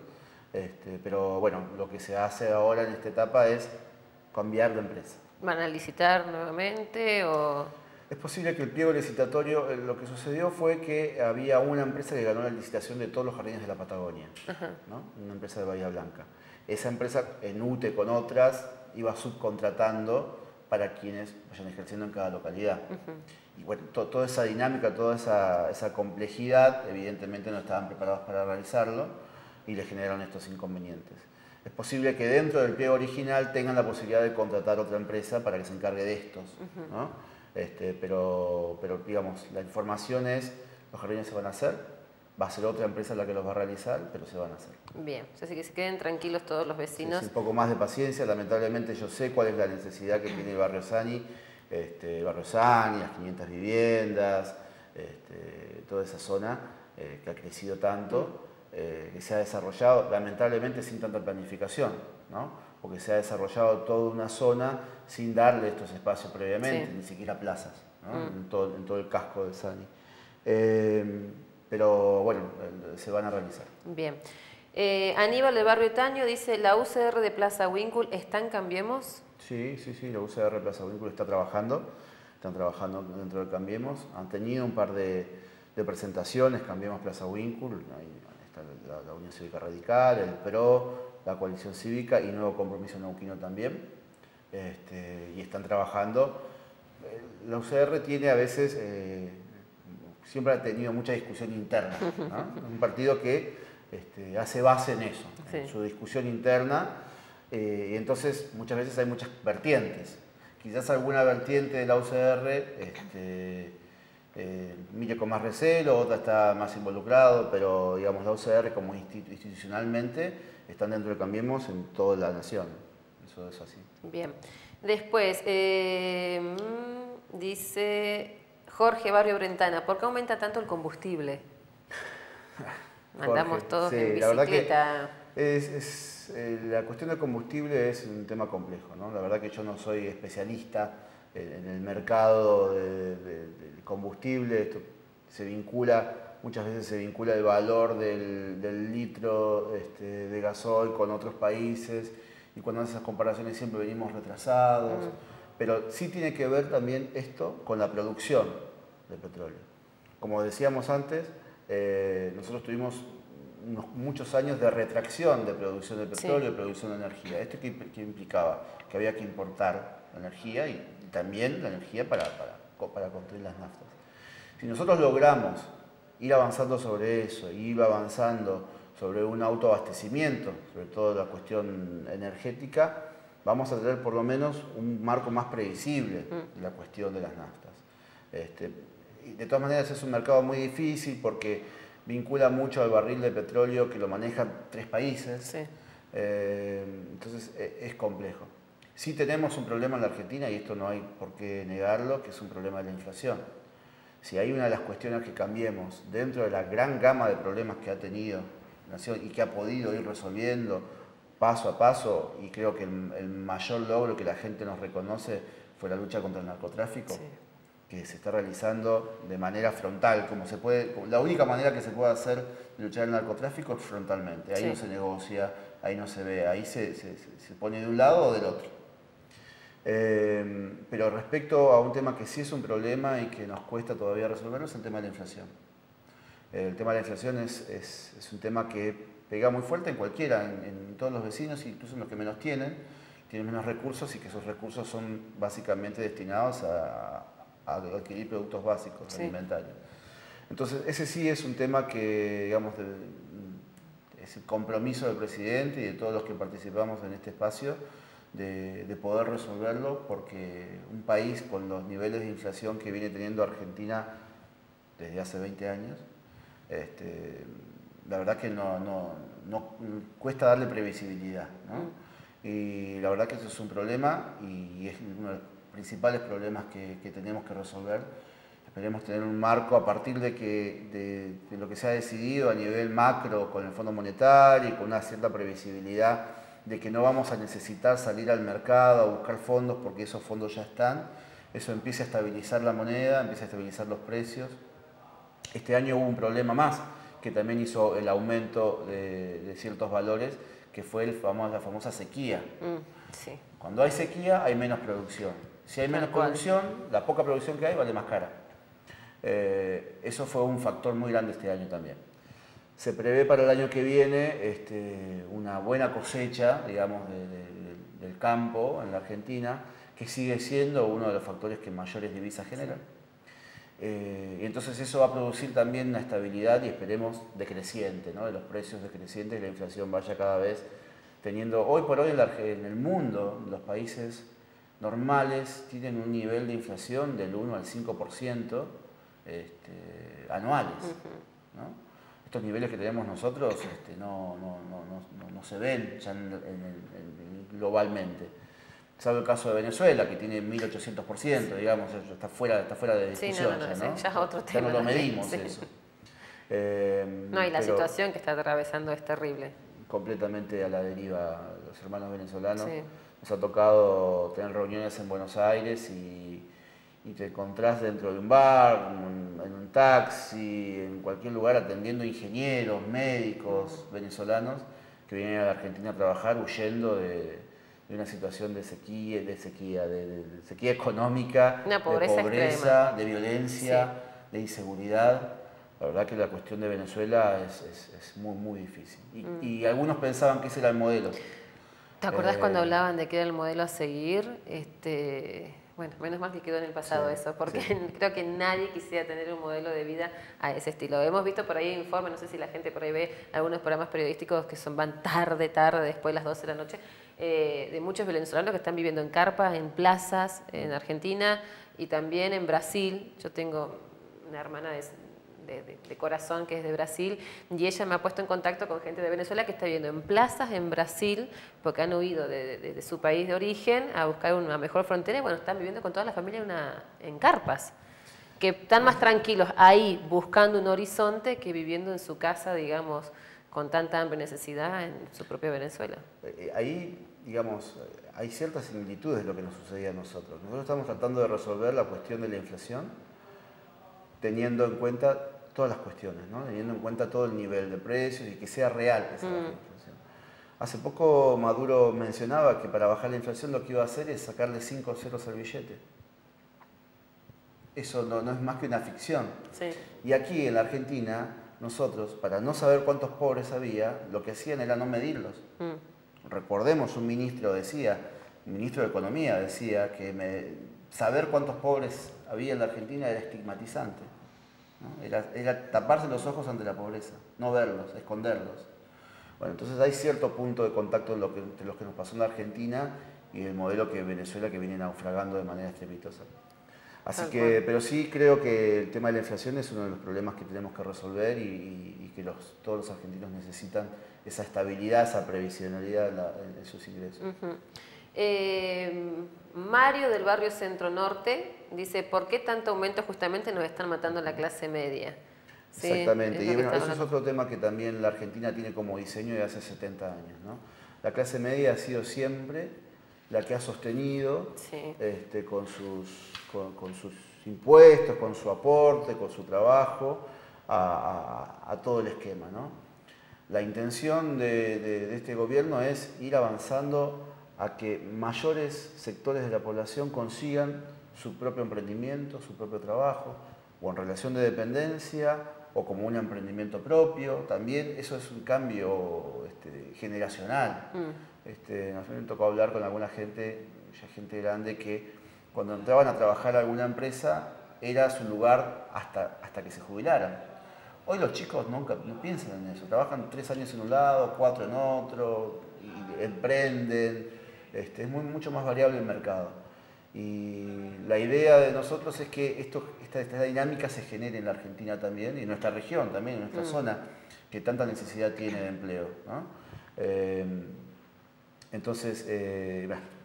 pero bueno, lo que se hace ahora en esta etapa es cambiar de empresa. ¿Van a licitar nuevamente o...? Es posible que el pliego licitatorio, lo que sucedió fue que había una empresa que ganó la licitación de todos los jardines de la Patagonia, ¿no? Una empresa de Bahía Blanca. Esa empresa, en UTE con otras, iba subcontratando para quienes vayan ejerciendo en cada localidad. Y bueno, toda esa dinámica, toda esa complejidad, evidentemente no estaban preparados para realizarlo y le generaron estos inconvenientes. Es posible que dentro del pliego original tengan la posibilidad de contratar otra empresa para que se encargue de estos, ¿no? Pero digamos, la información es, los jardines se van a hacer, va a ser otra empresa la que los va a realizar, pero se van a hacer. Bien, así que se queden tranquilos todos los vecinos. Sí, un poco más de paciencia, lamentablemente yo sé cuál es la necesidad que tiene el barrio Sani, las 500 viviendas, toda esa zona que ha crecido tanto, que se ha desarrollado lamentablemente sin tanta planificación, ¿no? Porque se ha desarrollado toda una zona sin darle estos espacios previamente, ni siquiera plazas, ¿no? En todo el casco del Sani. Pero bueno, se van a realizar. Bien. Aníbal de Barrio Etaño dice, ¿la UCR de Plaza Winkle está en Cambiemos? Sí, la UCR de Plaza Winkle está trabajando, están trabajando dentro del Cambiemos, han tenido un par de presentaciones, Cambiemos Plaza Winkle, ahí está la Unión Cívica Radical, el PRO, la Coalición Cívica y Nuevo Compromiso Neuquino también, y están trabajando. La UCR tiene a veces, siempre ha tenido mucha discusión interna, ¿no? Un partido que hace base en eso, en su discusión interna, y entonces muchas veces hay muchas vertientes. Quizás alguna vertiente de la UCR mire con más recelo, otra está más involucrado, pero digamos la UCR como institucionalmente están dentro de Cambiemos en toda la nación. Eso es así. Bien. Después, dice Jorge Barrio Brentana, ¿por qué aumenta tanto el combustible? Andamos todos en bicicleta. La verdad que la cuestión del combustible es un tema complejo, ¿no? La verdad que yo no soy especialista en el mercado del combustible. Esto se vincula, muchas veces se vincula el valor del litro de gasoil con otros países y cuando hacen esas comparaciones siempre venimos retrasados, pero sí tiene que ver también esto con la producción de petróleo. Como decíamos antes, nosotros tuvimos muchos años de retracción de producción de petróleo, de producción de energía. ¿Esto qué implicaba? Que había que importar la energía y también la energía para construir las naftas. Si nosotros logramos ir avanzando sobre eso, ir avanzando sobre un autoabastecimiento, sobre todo la cuestión energética, vamos a tener por lo menos un marco más previsible de la cuestión de las naftas. Y de todas maneras es un mercado muy difícil porque vincula mucho al barril de petróleo que lo manejan 3 países, Sí. Entonces es complejo. Sí tenemos un problema en la Argentina, y esto no hay por qué negarlo, que es un problema de la inflación. Si hay una de las cuestiones que Cambiemos dentro de la gran gama de problemas que ha tenido la Nación y que ha podido ir resolviendo paso a paso, y creo que el mayor logro que la gente nos reconoce fue la lucha contra el narcotráfico, que se está realizando de manera frontal, como se puede, la única manera que se puede hacer de luchar el narcotráfico es frontalmente, ahí no se negocia, ahí no se ve, ahí se pone de un lado o del otro. Pero respecto a un tema que sí es un problema y que nos cuesta todavía resolverlo, es el tema de la inflación. El tema de la inflación es un tema que pega muy fuerte en cualquiera, en todos los vecinos, incluso en los que tienen menos recursos y que esos recursos son básicamente destinados a adquirir productos básicos Sí. alimentarios. Entonces, ese sí es un tema que, digamos, es el compromiso del presidente y de todos los que participamos en este espacio de poder resolverlo, porque un país con los niveles de inflación que viene teniendo Argentina desde hace 20 años, la verdad que no cuesta darle previsibilidad, ¿no? Y la verdad que eso es un problema y es uno de los principales problemas que tenemos que resolver. Esperemos tener un marco a partir de lo que se ha decidido a nivel macro con el Fondo Monetario y con una cierta previsibilidad de que no vamos a necesitar salir al mercado a buscar fondos porque esos fondos ya están. Eso empieza a estabilizar la moneda, empieza a estabilizar los precios. Este año hubo un problema más que también hizo el aumento de ciertos valores, que fue la famosa sequía. Sí. Cuando hay sequía hay menos producción. Si hay menos producción, la poca producción que hay vale más cara. Eso fue un factor muy grande este año también. Se prevé para el año que viene una buena cosecha, digamos, del campo en la Argentina, que sigue siendo uno de los factores que mayores divisas generan. Y entonces eso va a producir también una estabilidad y esperemos decreciente, ¿no? De los precios decrecientes y la inflación vaya cada vez teniendo... Hoy por hoy en el mundo, los países normales tienen un nivel de inflación del 1 al 5% anuales, ¿no? Estos niveles que tenemos nosotros no se ven ya globalmente. Salvo el caso de Venezuela, que tiene 1800%, digamos, está fuera de discusión. Sí, ¿no? ya es otro tema. Ya no lo medimos sí. eso. Y la situación que está atravesando es terrible. Completamente a la deriva, los hermanos venezolanos. Sí. Nos ha tocado tener reuniones en Buenos Aires y te encontrás dentro de un bar, en un taxi, en cualquier lugar atendiendo ingenieros, médicos venezolanos que vienen a la Argentina a trabajar huyendo de una situación de sequía económica, una pobreza de pobreza, extrema, de violencia, de inseguridad. La verdad que la cuestión de Venezuela es muy, muy difícil. Y algunos pensaban que ese era el modelo. ¿Te acordás cuando hablaban de que era el modelo a seguir? Bueno, menos mal que quedó en el pasado eso, porque creo que nadie quisiera tener un modelo de vida a ese estilo. Hemos visto por ahí informes, no sé si la gente por ahí ve algunos programas periodísticos que van tarde, después de las 12 de la noche, de muchos venezolanos que están viviendo en carpas, en plazas, en Argentina y también en Brasil. Yo tengo una hermana de corazón que es de Brasil y ella me ha puesto en contacto con gente de Venezuela que está viviendo en plazas en Brasil porque han huido de su país de origen a buscar una mejor frontera y bueno, están viviendo con toda la familia en carpas, que están más tranquilos ahí buscando un horizonte que viviendo en su casa, digamos, con tanta hambre y necesidad en su propia Venezuela. Ahí, digamos, hay ciertas similitudes de lo que nos sucedía a nosotros. Nosotros estamos tratando de resolver la cuestión de la inflación teniendo en cuenta todas las cuestiones, ¿no? Teniendo en cuenta todo el nivel de precios y que sea real que se baje la inflación. Hace poco Maduro mencionaba que para bajar la inflación lo que iba a hacer es sacarle 5 ceros al billete. Eso no es más que una ficción. Sí. Y aquí en la Argentina, nosotros, para no saber cuántos pobres había, lo que hacían era no medirlos. Recordemos, un ministro de Economía decía que saber cuántos pobres había en la Argentina era estigmatizante, ¿no? Era taparse los ojos ante la pobreza, no verlos, esconderlos. Bueno, entonces hay cierto punto de contacto entre lo que nos pasó en la Argentina y el modelo que Venezuela que viene naufragando de manera estrepitosa. Así que, pero sí creo que el tema de la inflación es uno de los problemas que tenemos que resolver y que todos los argentinos necesitan esa estabilidad, esa previsibilidad en sus ingresos. Mario del barrio Centro Norte dice, ¿por qué tanto aumento justamente nos están matando la clase media? ¿Sí? Exactamente, y bueno, eso es otro tema que también la Argentina tiene como diseño de hace 70 años, ¿no? La clase media ha sido siempre la que ha sostenido con sus impuestos, con su aporte, con su trabajo, a todo el esquema, ¿no? La intención de este gobierno es ir avanzando a que mayores sectores de la población consigan su propio emprendimiento, su propio trabajo, o en relación de dependencia, o como un emprendimiento propio. También eso es un cambio generacional. Nos me tocó hablar con alguna gente, ya gente grande, que cuando entraban a trabajar a alguna empresa, era su lugar hasta que se jubilaran. Hoy los chicos no piensan en eso, trabajan 3 años en un lado, 4 en otro, y emprenden, es mucho más variable el mercado. Y la idea de nosotros es que esta dinámica se genere en la Argentina también, y en nuestra región también, en nuestra zona, que tanta necesidad tiene de empleo, ¿no? Entonces,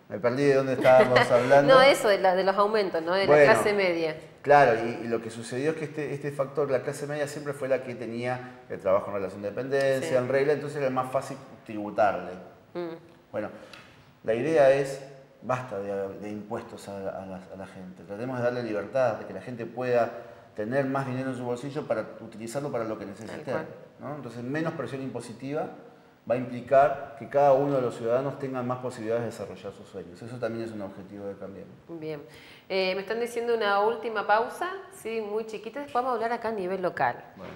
me perdí de dónde estábamos hablando. No, eso, de los aumentos, ¿no? De la clase media. Claro, y lo que sucedió es que este factor, la clase media, siempre fue la que tenía el trabajo en relación de dependencia, en regla, entonces era más fácil tributarle. Bueno, la idea es, basta de impuestos a la gente, tratemos de darle libertad, de que la gente pueda tener más dinero en su bolsillo para utilizarlo para lo que necesite, ¿no? Entonces, menos presión impositiva va a implicar que cada uno de los ciudadanos tenga más posibilidades de desarrollar sus sueños. Eso también es un objetivo de Cambiemos. Bien. Me están diciendo una última pausa, sí, muy chiquita, después vamos a hablar acá a nivel local. Bueno.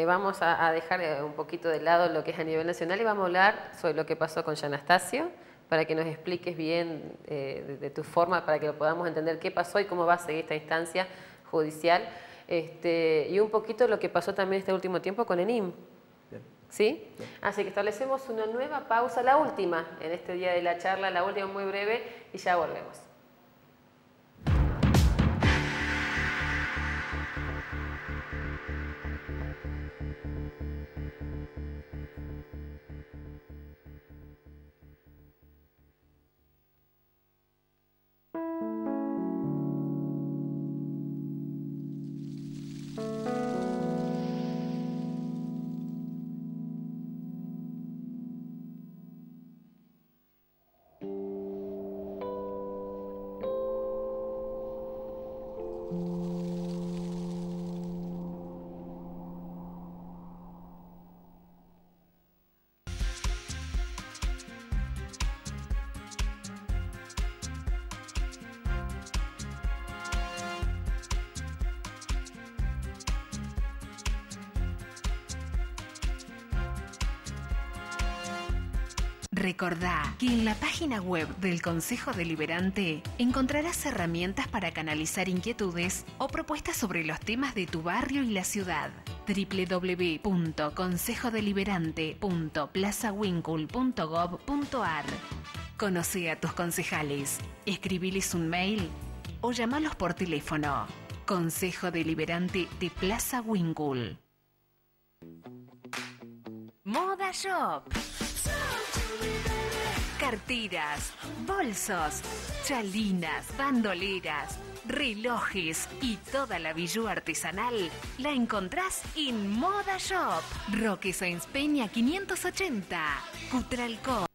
Vamos a dejar un poquito de lado lo que es a nivel nacional y vamos a hablar sobre lo que pasó con Gianastasio, para que nos expliques bien de tu forma, para que lo podamos entender qué pasó y cómo va a seguir esta instancia judicial. Y un poquito lo que pasó también este último tiempo con ENIM. ¿Sí? Bien. Así que establecemos una nueva pausa, la última en este día de la charla, la última muy breve, y ya volvemos. Recordá que en la página web del Consejo Deliberante encontrarás herramientas para canalizar inquietudes o propuestas sobre los temas de tu barrio y la ciudad. www.consejodeliberante.plazawincul.gov.ar. Conoce a tus concejales, escribiles un mail o llamalos por teléfono. Consejo Deliberante de Plaza Wincul. Moda Shop. Carteras, bolsos, chalinas, bandoleras, relojes y toda la bijou artesanal la encontrás en Moda Shop. Roque Sáenz Peña 580, Cutralcó.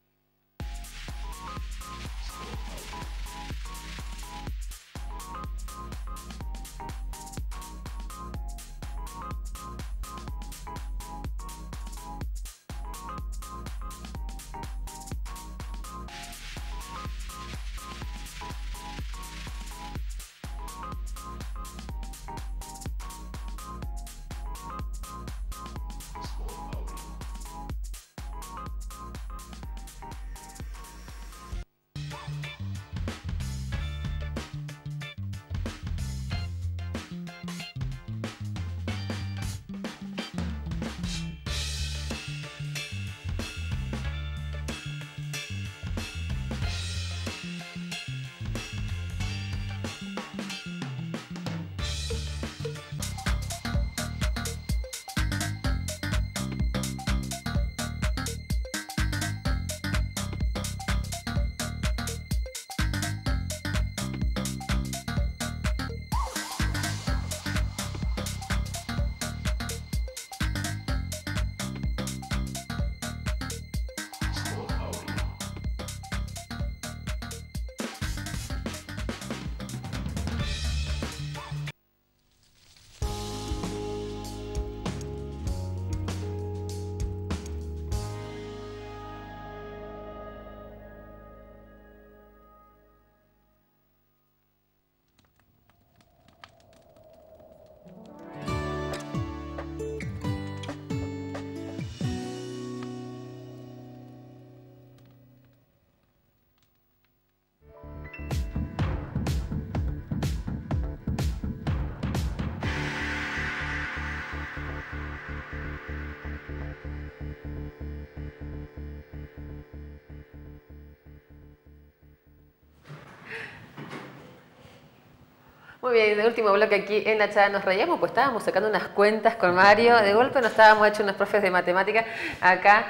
Muy bien, de último bloque aquí en la charla nos reíamos, pues estábamos sacando unas cuentas con Mario, de golpe nos estábamos hechos unos profes de matemática acá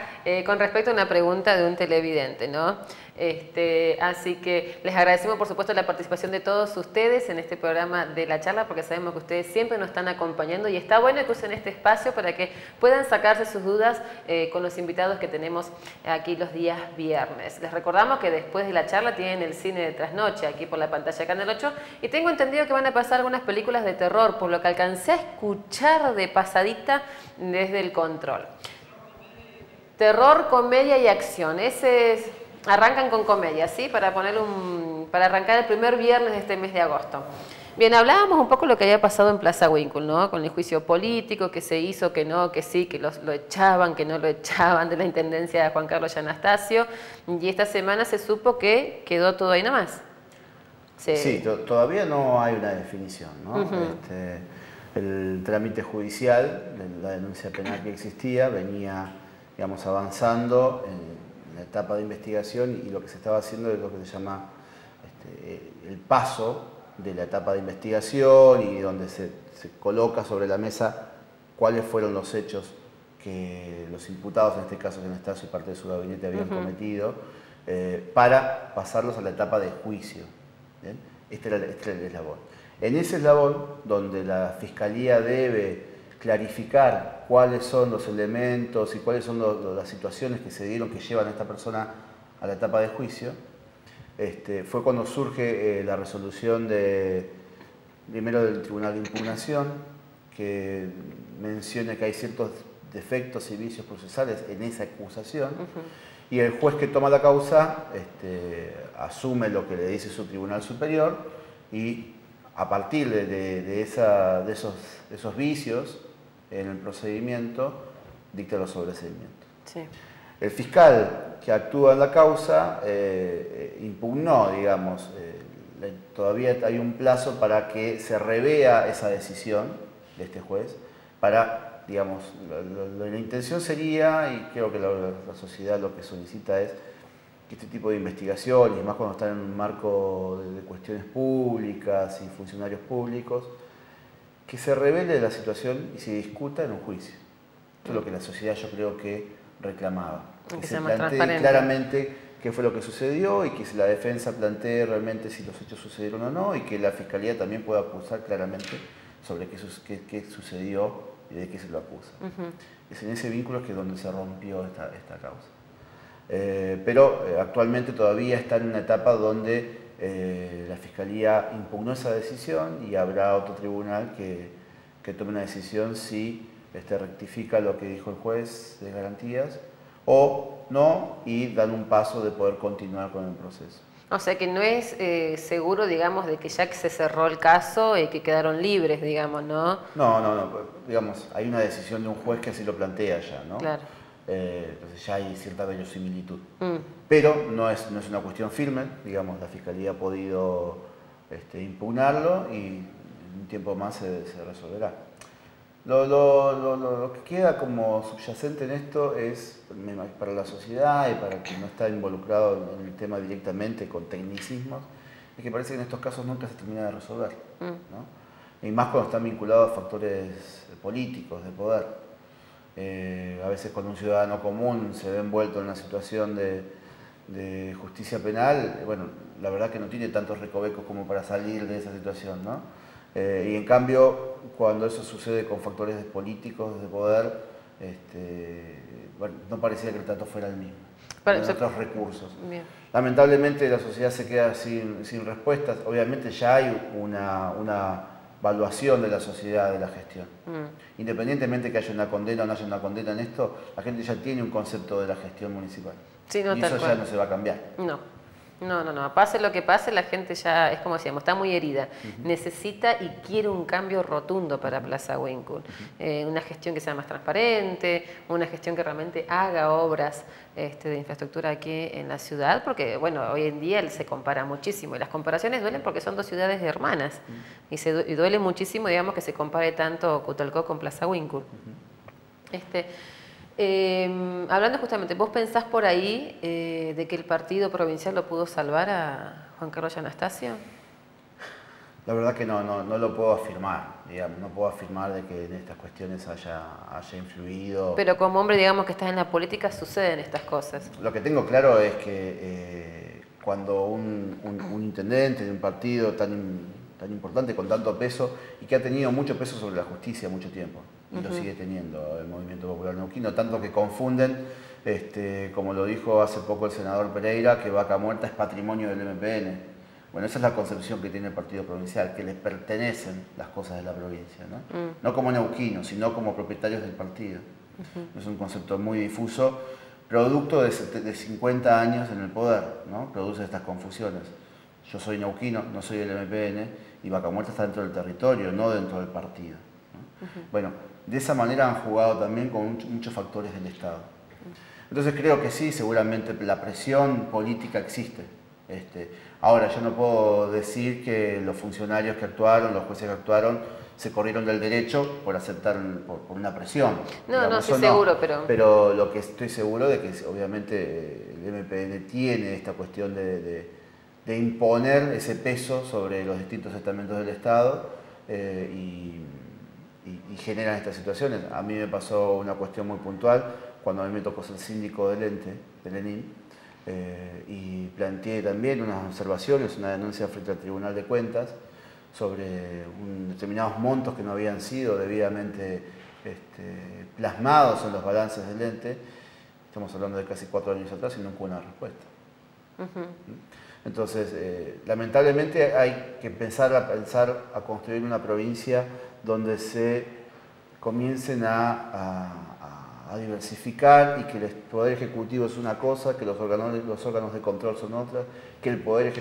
con respecto a una pregunta de un televidente, ¿no? Así que les agradecemos por supuesto la participación de todos ustedes en este programa de la charla, porque sabemos que ustedes siempre nos están acompañando y está bueno que usen este espacio para que puedan sacarse sus dudas con los invitados que tenemos aquí los días viernes. Les recordamos que después de la charla tienen el cine de trasnoche aquí por la pantalla Canal 8 y tengo entendido que van a pasar algunas películas de terror, por lo que alcancé a escuchar de pasadita desde el control. Terror, comedia y acción. Arrancan con comedia, ¿sí? Para arrancar el primer viernes de este mes de agosto. Bien, hablábamos un poco de lo que había pasado en Plaza Winkle, ¿no? Con el juicio político, que se hizo, que no, que sí, que lo echaban, que no lo echaban de la intendencia de Juan Carlos Giannatasio. Y esta semana se supo que quedó todo ahí nomás. Sí, todavía no hay una definición, ¿no? El trámite judicial, la denuncia penal que existía, venía, digamos, avanzando en la etapa de investigación y lo que se estaba haciendo es lo que se llama el paso de la etapa de investigación y donde se coloca sobre la mesa cuáles fueron los hechos que los imputados, en este caso Giannatasio y parte de su gabinete, habían cometido, para pasarlos a la etapa de juicio. ¿Bien? Este era el eslabón. En ese eslabón, donde la Fiscalía debe clarificar cuáles son los elementos y cuáles son las situaciones que se dieron que llevan a esta persona a la etapa de juicio, fue cuando surge la resolución primero del Tribunal de Impugnación, que menciona que hay ciertos defectos y vicios procesales en esa acusación, y el juez que toma la causa asume lo que le dice su tribunal superior y a partir de esos vicios en el procedimiento dicta los sobreseimientos. Sí. El fiscal que actúa en la causa impugnó, digamos, todavía hay un plazo para que se revea esa decisión de este juez para, digamos, la intención sería, y creo que la sociedad lo que solicita es que este tipo de investigaciones, y más cuando están en un marco de cuestiones públicas y funcionarios públicos, que se revele la situación y se discuta en un juicio. Esto es lo que la sociedad yo creo que reclamaba. Que se plantee claramente qué fue lo que sucedió y que la defensa plantee realmente si los hechos sucedieron o no y que la Fiscalía también pueda acusar claramente sobre qué sucedió y de qué se lo acusa. Es en ese vínculo que es donde se rompió esta causa. Pero actualmente todavía está en una etapa donde la Fiscalía impugnó esa decisión y habrá otro tribunal que tome una decisión si rectifica lo que dijo el juez de garantías o no y dan un paso de poder continuar con el proceso. O sea que no es seguro, digamos, de que ya que se cerró el caso y que quedaron libres, digamos, ¿no? No, digamos, hay una decisión de un juez que así lo plantea ya, ¿no? Claro. Entonces ya hay cierta verosimilitud. Pero no es una cuestión firme, digamos, la Fiscalía ha podido impugnarlo y en un tiempo más se resolverá. Lo que queda como subyacente en esto es, para la sociedad y para quien no está involucrado en el tema directamente con tecnicismos, es que parece que en estos casos nunca se termina de resolver, ¿no? Y más cuando están vinculados a factores políticos, de poder. A veces cuando un ciudadano común se ve envuelto en una situación de justicia penal, bueno, la verdad que no tiene tantos recovecos como para salir de esa situación, ¿no? Y en cambio, cuando eso sucede con factores políticos, de poder, bueno, no parecía que el trato fuera el mismo, con otros recursos. Bien. Lamentablemente la sociedad se queda sin respuestas. Obviamente ya hay una evaluación de la sociedad de la gestión. Independientemente que haya una condena o no haya una condena en esto, la gente ya tiene un concepto de la gestión municipal. Sí, no, y eso ya no se va a cambiar. No. Pase lo que pase, la gente ya, es como decíamos, está muy herida. Necesita y quiere un cambio rotundo para Plaza Winkle. Una gestión que sea más transparente, una gestión que realmente haga obras de infraestructura aquí en la ciudad, porque bueno, hoy en día se compara muchísimo y las comparaciones duelen porque son dos ciudades hermanas y duele muchísimo, digamos, que se compare tanto Cutalcó con Plaza Winkle. Hablando justamente, ¿vos pensás por ahí de que el partido provincial lo pudo salvar a Juan Carlos Giannatasio? La verdad que no lo puedo afirmar, digamos, no puedo afirmar de que en estas cuestiones haya influido. Pero como hombre, digamos, que estás en la política, suceden estas cosas. Lo que tengo claro es que cuando un intendente de un partido tan importante, con tanto peso, y que ha tenido mucho peso sobre la justicia mucho tiempo, y lo sigue teniendo el Movimiento Popular Neuquino, tanto que confunden, como lo dijo hace poco el senador Pereira, que Vaca Muerta es patrimonio del MPN. Bueno, esa es la concepción que tiene el partido provincial, que les pertenecen las cosas de la provincia, ¿no? No como neuquinos, sino como propietarios del partido. Es un concepto muy difuso, producto de 50 años en el poder, ¿no? Produce estas confusiones. Yo soy neuquino, no soy del MPN, y Vaca Muerta está dentro del territorio, no dentro del partido, ¿no? Bueno, de esa manera han jugado también con muchos factores del Estado. Entonces creo que sí, seguramente la presión política existe. Ahora, yo no puedo decir que los funcionarios que actuaron, los jueces que actuaron, se corrieron del derecho por aceptar por una presión. No, digamos, no, sí, seguro, pero... Pero lo que estoy seguro de que obviamente el MPN tiene esta cuestión de imponer ese peso sobre los distintos estamentos del Estado y generan estas situaciones. A mí me pasó una cuestión muy puntual cuando a mí me tocó ser síndico del ente, del ENIN, y planteé también unas observaciones, una denuncia frente al Tribunal de Cuentas sobre determinados montos que no habían sido debidamente plasmados en los balances del ente. Estamos hablando de casi 4 años atrás y nunca hubo una respuesta. Entonces, lamentablemente hay que empezar a construir una provincia donde se comiencen a diversificar y que el Poder Ejecutivo es una cosa, que los órganos de control son otras, que el Poder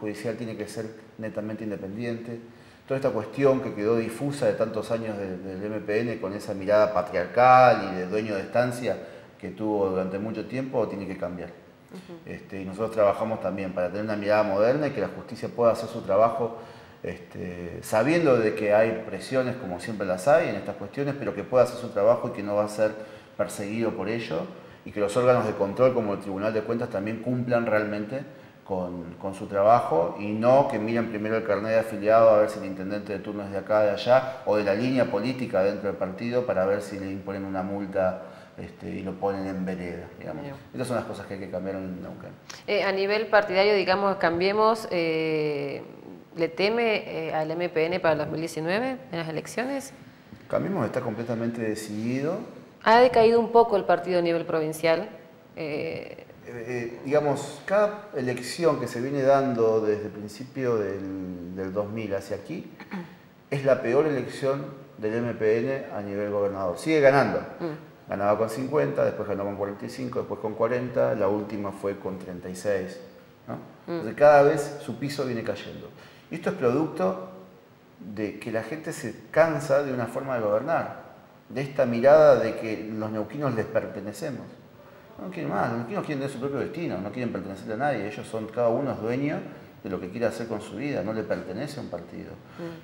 Judicial tiene que ser netamente independiente. Toda esta cuestión que quedó difusa de tantos años del MPN con esa mirada patriarcal y de dueño de estancia que tuvo durante mucho tiempo, tiene que cambiar. Y nosotros trabajamos también para tener una mirada moderna y que la justicia pueda hacer su trabajo sabiendo de que hay presiones, como siempre las hay en estas cuestiones, pero que pueda hacer su trabajo y que no va a ser perseguido por ello, y que los órganos de control como el Tribunal de Cuentas también cumplan realmente con su trabajo y no que miren primero el carnet de afiliado a ver si el intendente de turno es de acá, de allá, o de la línea política dentro del partido para ver si le imponen una multa y lo ponen en vereda, digamos. Estas son las cosas que hay que cambiar en Neuquén. A nivel partidario, digamos, cambiemos... ¿Le teme al MPN para el 2019 en las elecciones? Cambiemos está completamente decidido. ¿Ha decaído un poco el partido a nivel provincial? Digamos, cada elección que se viene dando desde el principio del 2000 hacia aquí es la peor elección del MPN a nivel gobernador. Sigue ganando. Ganaba con 50, después ganó con 45, después con 40, la última fue con 36. ¿No? Entonces cada vez su piso viene cayendo. Y esto es producto de que la gente se cansa de una forma de gobernar, de esta mirada de que los neuquinos les pertenecemos. No quieren más, los neuquinos quieren tener su propio destino, no quieren pertenecer a nadie, ellos son, cada uno es dueño de lo que quiere hacer con su vida, no le pertenece a un partido.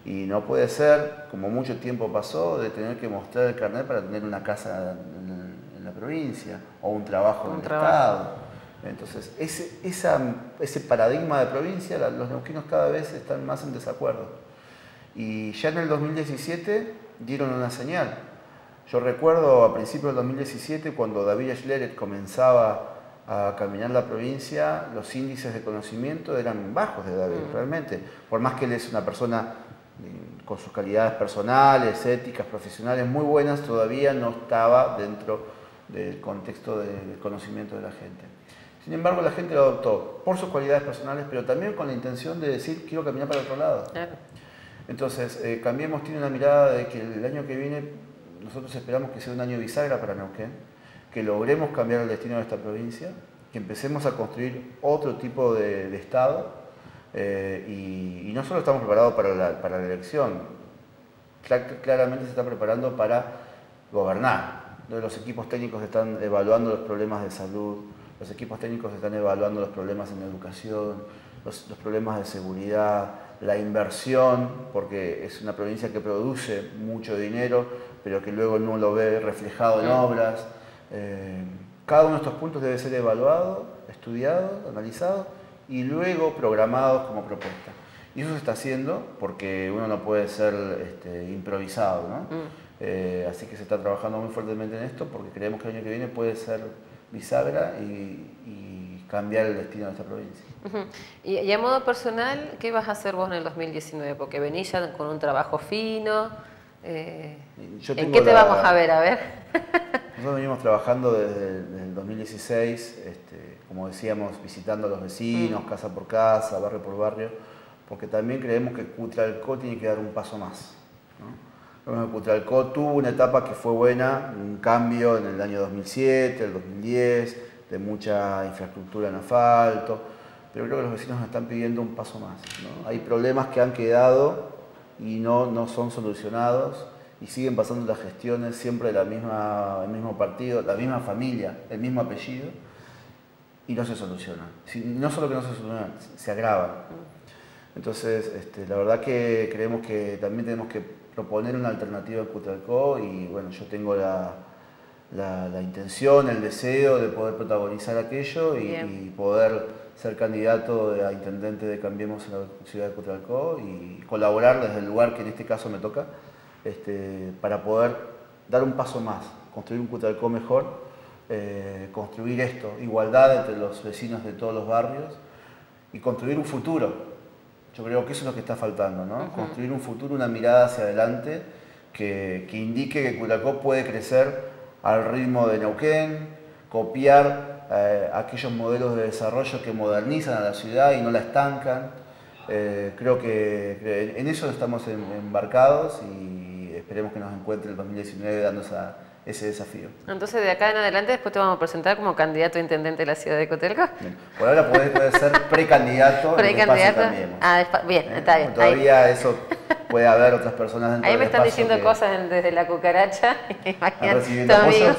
Y no puede ser, como mucho tiempo pasó, de tener que mostrar el carnet para tener una casa en la provincia o un trabajo en el Estado. Entonces, ese paradigma de provincia, los neuquinos cada vez están más en desacuerdo. Y ya en el 2017 dieron una señal. Yo recuerdo a principios del 2017, cuando David Schleret comenzaba a caminar la provincia, los índices de conocimiento eran bajos de David, realmente. Por más que él es una persona con sus calidades personales, éticas, profesionales muy buenas, todavía no estaba dentro del contexto del conocimiento de la gente. Sin embargo, la gente lo adoptó por sus cualidades personales, pero también con la intención de decir, quiero caminar para el otro lado. Entonces, Cambiemos tiene una mirada de que el año que viene nosotros esperamos que sea un año bisagra para Neuquén, que logremos cambiar el destino de esta provincia, que empecemos a construir otro tipo de Estado, y no solo estamos preparados para la elección, claramente se está preparando para gobernar. Los equipos técnicos están evaluando los problemas de salud, los equipos técnicos están evaluando los problemas en educación, los problemas de seguridad, la inversión, porque es una provincia que produce mucho dinero, pero que luego no lo ve reflejado en obras. Cada uno de estos puntos debe ser evaluado, estudiado, analizado y luego programados como propuesta. Y eso se está haciendo porque uno no puede ser improvisado, ¿no? Así que se está trabajando muy fuertemente en esto porque creemos que el año que viene puede ser bisagra y cambiar el destino de esta provincia. Y a modo personal, ¿qué vas a hacer vos en el 2019? Porque venís ya con un trabajo fino. ¿En qué te vamos a ver? A ver. Nosotros venimos trabajando desde el 2016, como decíamos, visitando a los vecinos, casa por casa, barrio por barrio, porque también creemos que Cutralcó tiene que dar un paso más, ¿no? Cutralcó tuvo una etapa que fue buena, un cambio en el año 2007, el 2010, de mucha infraestructura en asfalto, pero creo que los vecinos nos están pidiendo un paso más, ¿no? Hay problemas que han quedado y no son solucionados y siguen pasando las gestiones siempre de el mismo partido, la misma familia, el mismo apellido y no se solucionan. No solo que no se solucionan, se agravan. Entonces, la verdad que creemos que también tenemos que proponer una alternativa a Cutralcó y bueno, yo tengo la intención, el deseo de poder protagonizar aquello y poder ser candidato a intendente de Cambiemos en la ciudad de Cutralcó y colaborar desde el lugar que en este caso me toca, para poder dar un paso más, construir un Cutralcó mejor, construir esto, igualdad entre los vecinos de todos los barrios y construir un futuro. Yo creo que eso es lo que está faltando, ¿no? Construir un futuro, una mirada hacia adelante que indique que Cutralcó puede crecer al ritmo de Neuquén, copiar aquellos modelos de desarrollo que modernizan a la ciudad y no la estancan. Creo que en eso estamos embarcados y esperemos que nos encuentre el 2019 dando ese desafío. Entonces, de acá en adelante, después te vamos a presentar como candidato a intendente de la ciudad de Cutralcó. Por ahora puede ser precandidato. ¿Precandidato? Bien, está bien. Todavía eso puede haber otras personas dentro ahí del me están espacio diciendo cosas desde la cucaracha. Imagínate, tu amigo.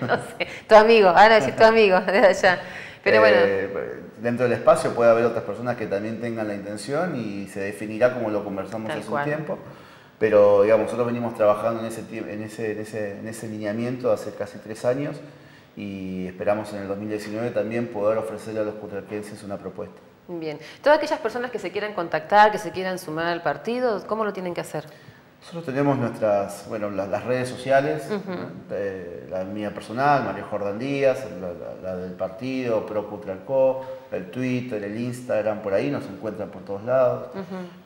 No sé, tu amigo, ahora decir tu amigo, desde allá. Pero bueno. Dentro del espacio puede haber otras personas que también tengan la intención y se definirá como lo conversamos hace un tiempo. Pero digamos, nosotros venimos trabajando en ese lineamiento hace casi 3 años y esperamos en el 2019 también poder ofrecerle a los cutralquenses una propuesta. Bien. Todas aquellas personas que se quieran contactar, que se quieran sumar al partido, ¿cómo lo tienen que hacer? Nosotros tenemos las redes sociales, la mía personal, María Jordán Díaz, la del partido, Pro Cutralcó, el Twitter, el Instagram, por ahí nos encuentran por todos lados.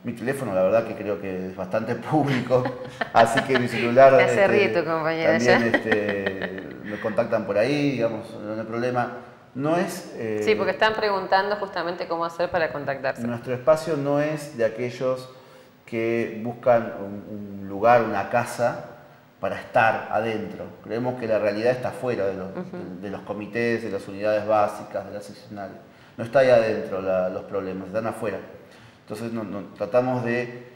Mi teléfono, la verdad que creo que es bastante público, así que mi celular Me hace reír tu compañera también me contactan por ahí, digamos, no hay problema. No es, sí, porque están preguntando justamente cómo hacer para contactarse. Nuestro espacio no es de aquellos que buscan un lugar, una casa para estar adentro. Creemos que la realidad está fuera de los comités, de las unidades básicas, de las seccionales. No está ahí adentro los problemas, están afuera. Entonces tratamos de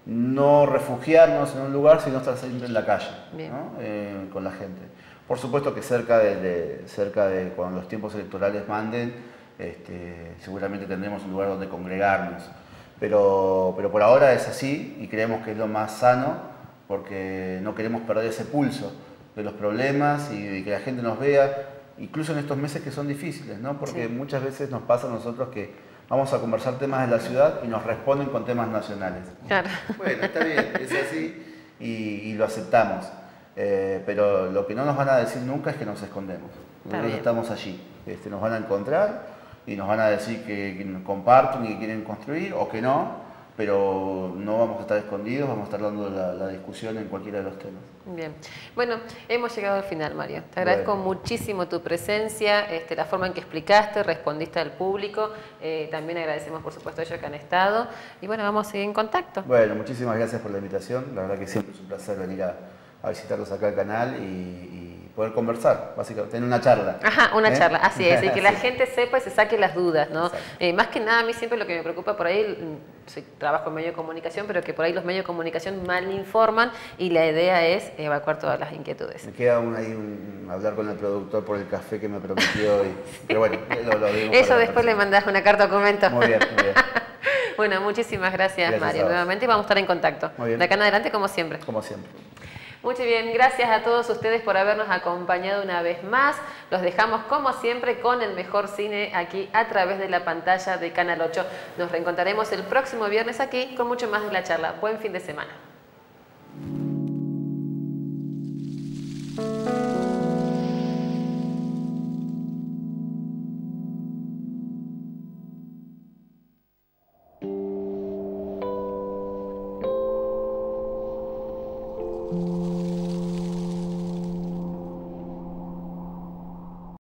no refugiarnos en un lugar, sino estar siempre en la calle, ¿no? Con la gente. Por supuesto que cerca de cuando los tiempos electorales manden, seguramente tendremos un lugar donde congregarnos. Pero por ahora es así y creemos que es lo más sano porque no queremos perder ese pulso de los problemas y que la gente nos vea, incluso en estos meses que son difíciles, ¿no? Porque muchas veces nos pasa a nosotros que vamos a conversar temas de la ciudad y nos responden con temas nacionales. Claro. Bueno, está bien, es así y lo aceptamos. Pero lo que no nos van a decir nunca es que nos escondemos. Nosotros estamos allí. Nos van a encontrar y nos van a decir que comparten y que quieren construir o que no, pero no vamos a estar escondidos, vamos a estar dando la discusión en cualquiera de los temas. Bien. Bueno, hemos llegado al final, Mario. Te agradezco muchísimo tu presencia, la forma en que explicaste, respondiste al público. También agradecemos, por supuesto, a ellos que han estado. Y bueno, vamos a seguir en contacto. Bueno, muchísimas gracias por la invitación. La verdad que siempre es un placer venir a visitarlos acá al canal y poder conversar, básicamente, tener una charla. Ajá, una charla, así es, y que la gente sepa y se saque las dudas, ¿no? Más que nada, a mí siempre lo que me preocupa por ahí, trabajo en medio de comunicación, pero que por ahí los medios de comunicación mal informan y la idea es evacuar todas las inquietudes. Me queda hablar con el productor por el café que me prometió, pero bueno, lo digo. Eso después le mandás una carta documento. Muy bien, muy bien. Bueno, muchísimas gracias Mario, nuevamente, y vamos a estar en contacto. Muy bien. De acá en adelante, como siempre. Como siempre. Muy bien, gracias a todos ustedes por habernos acompañado una vez más. Los dejamos como siempre con el mejor cine aquí a través de la pantalla de Canal 8. Nos reencontraremos el próximo viernes aquí con mucho más de la charla. Buen fin de semana.